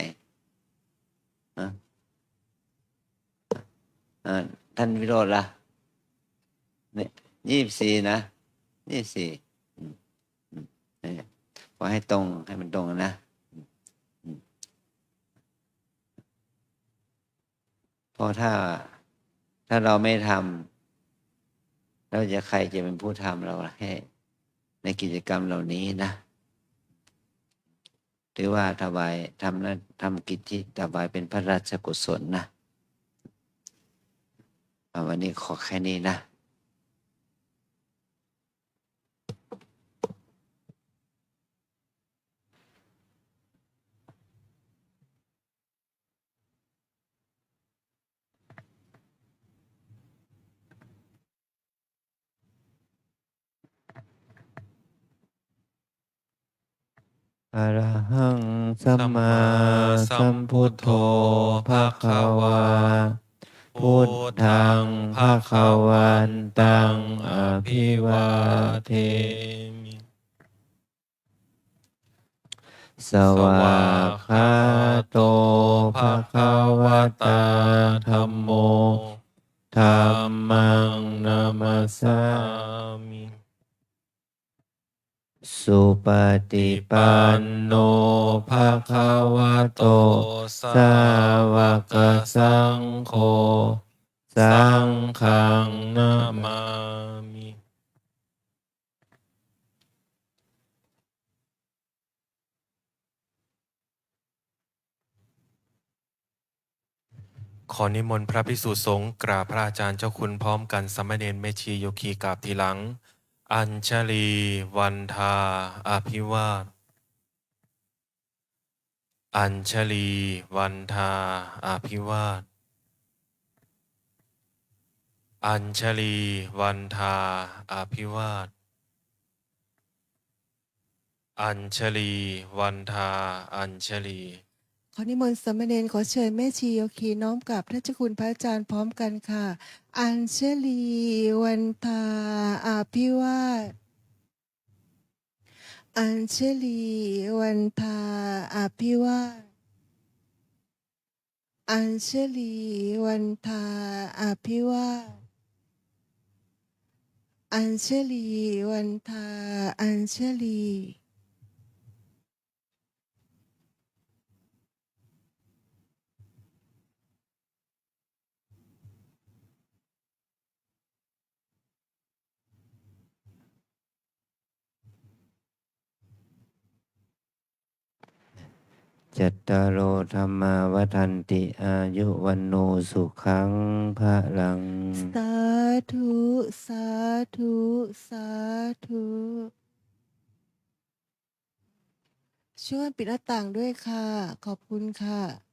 ท่านวิโรจน์ล่ะเนี่ย24นะ24ขอให้ตรงให้มันตรงนะเพราะถ้าเราไม่ทำเราจะใครจะเป็นผู้ทำเราให้ในกิจกรรมเหล่านี้นะหรือว่าทำกิจที่ถวายเป็นพระราชกุศลนะวันนี้ขอแค่นี้นะอะระหังสัมมาสัมพุทโธภะคะวาพุทธังภะคะวันตังอภิวาเทมิสวากขาโตภะคะวะตาธัมโมธัมมังนามัสสามิสุปฏิปันโนภะคะวะโตสาวกสังโฆสังฆังนามามิขอนิมนต์พระภิกษุสงฆ์กราบพระอาจารย์เจ้าคุณพร้อมกันสามเณรแม่ชีโยคีกราบทีหลังอัญชลีวันทาอภิวาทอัญชลีวันทาอภิวาทอัญชลีวันทาอภิวาทอัญชลีวันทาอัญชลีขอนิมนต์สามเณรขอเชิญแม่ชีโยคีน้อมกราบพระเจ้าคุณพระอาจารย์พร้อมกันค่ะ อัญชลีวันทาอภิวาทอัญชลีวันทาอภิวาทอัญชลีวันทาอภิวาท อัญชลีวันทาอัญชลี จัตตารโอธรรมาวัฏันติอายุวันโนสุขังพระลัง สาธุสาธุสาธุช่วยปิดหน้าต่างด้วยค่ะ ขอบคุณค่ะ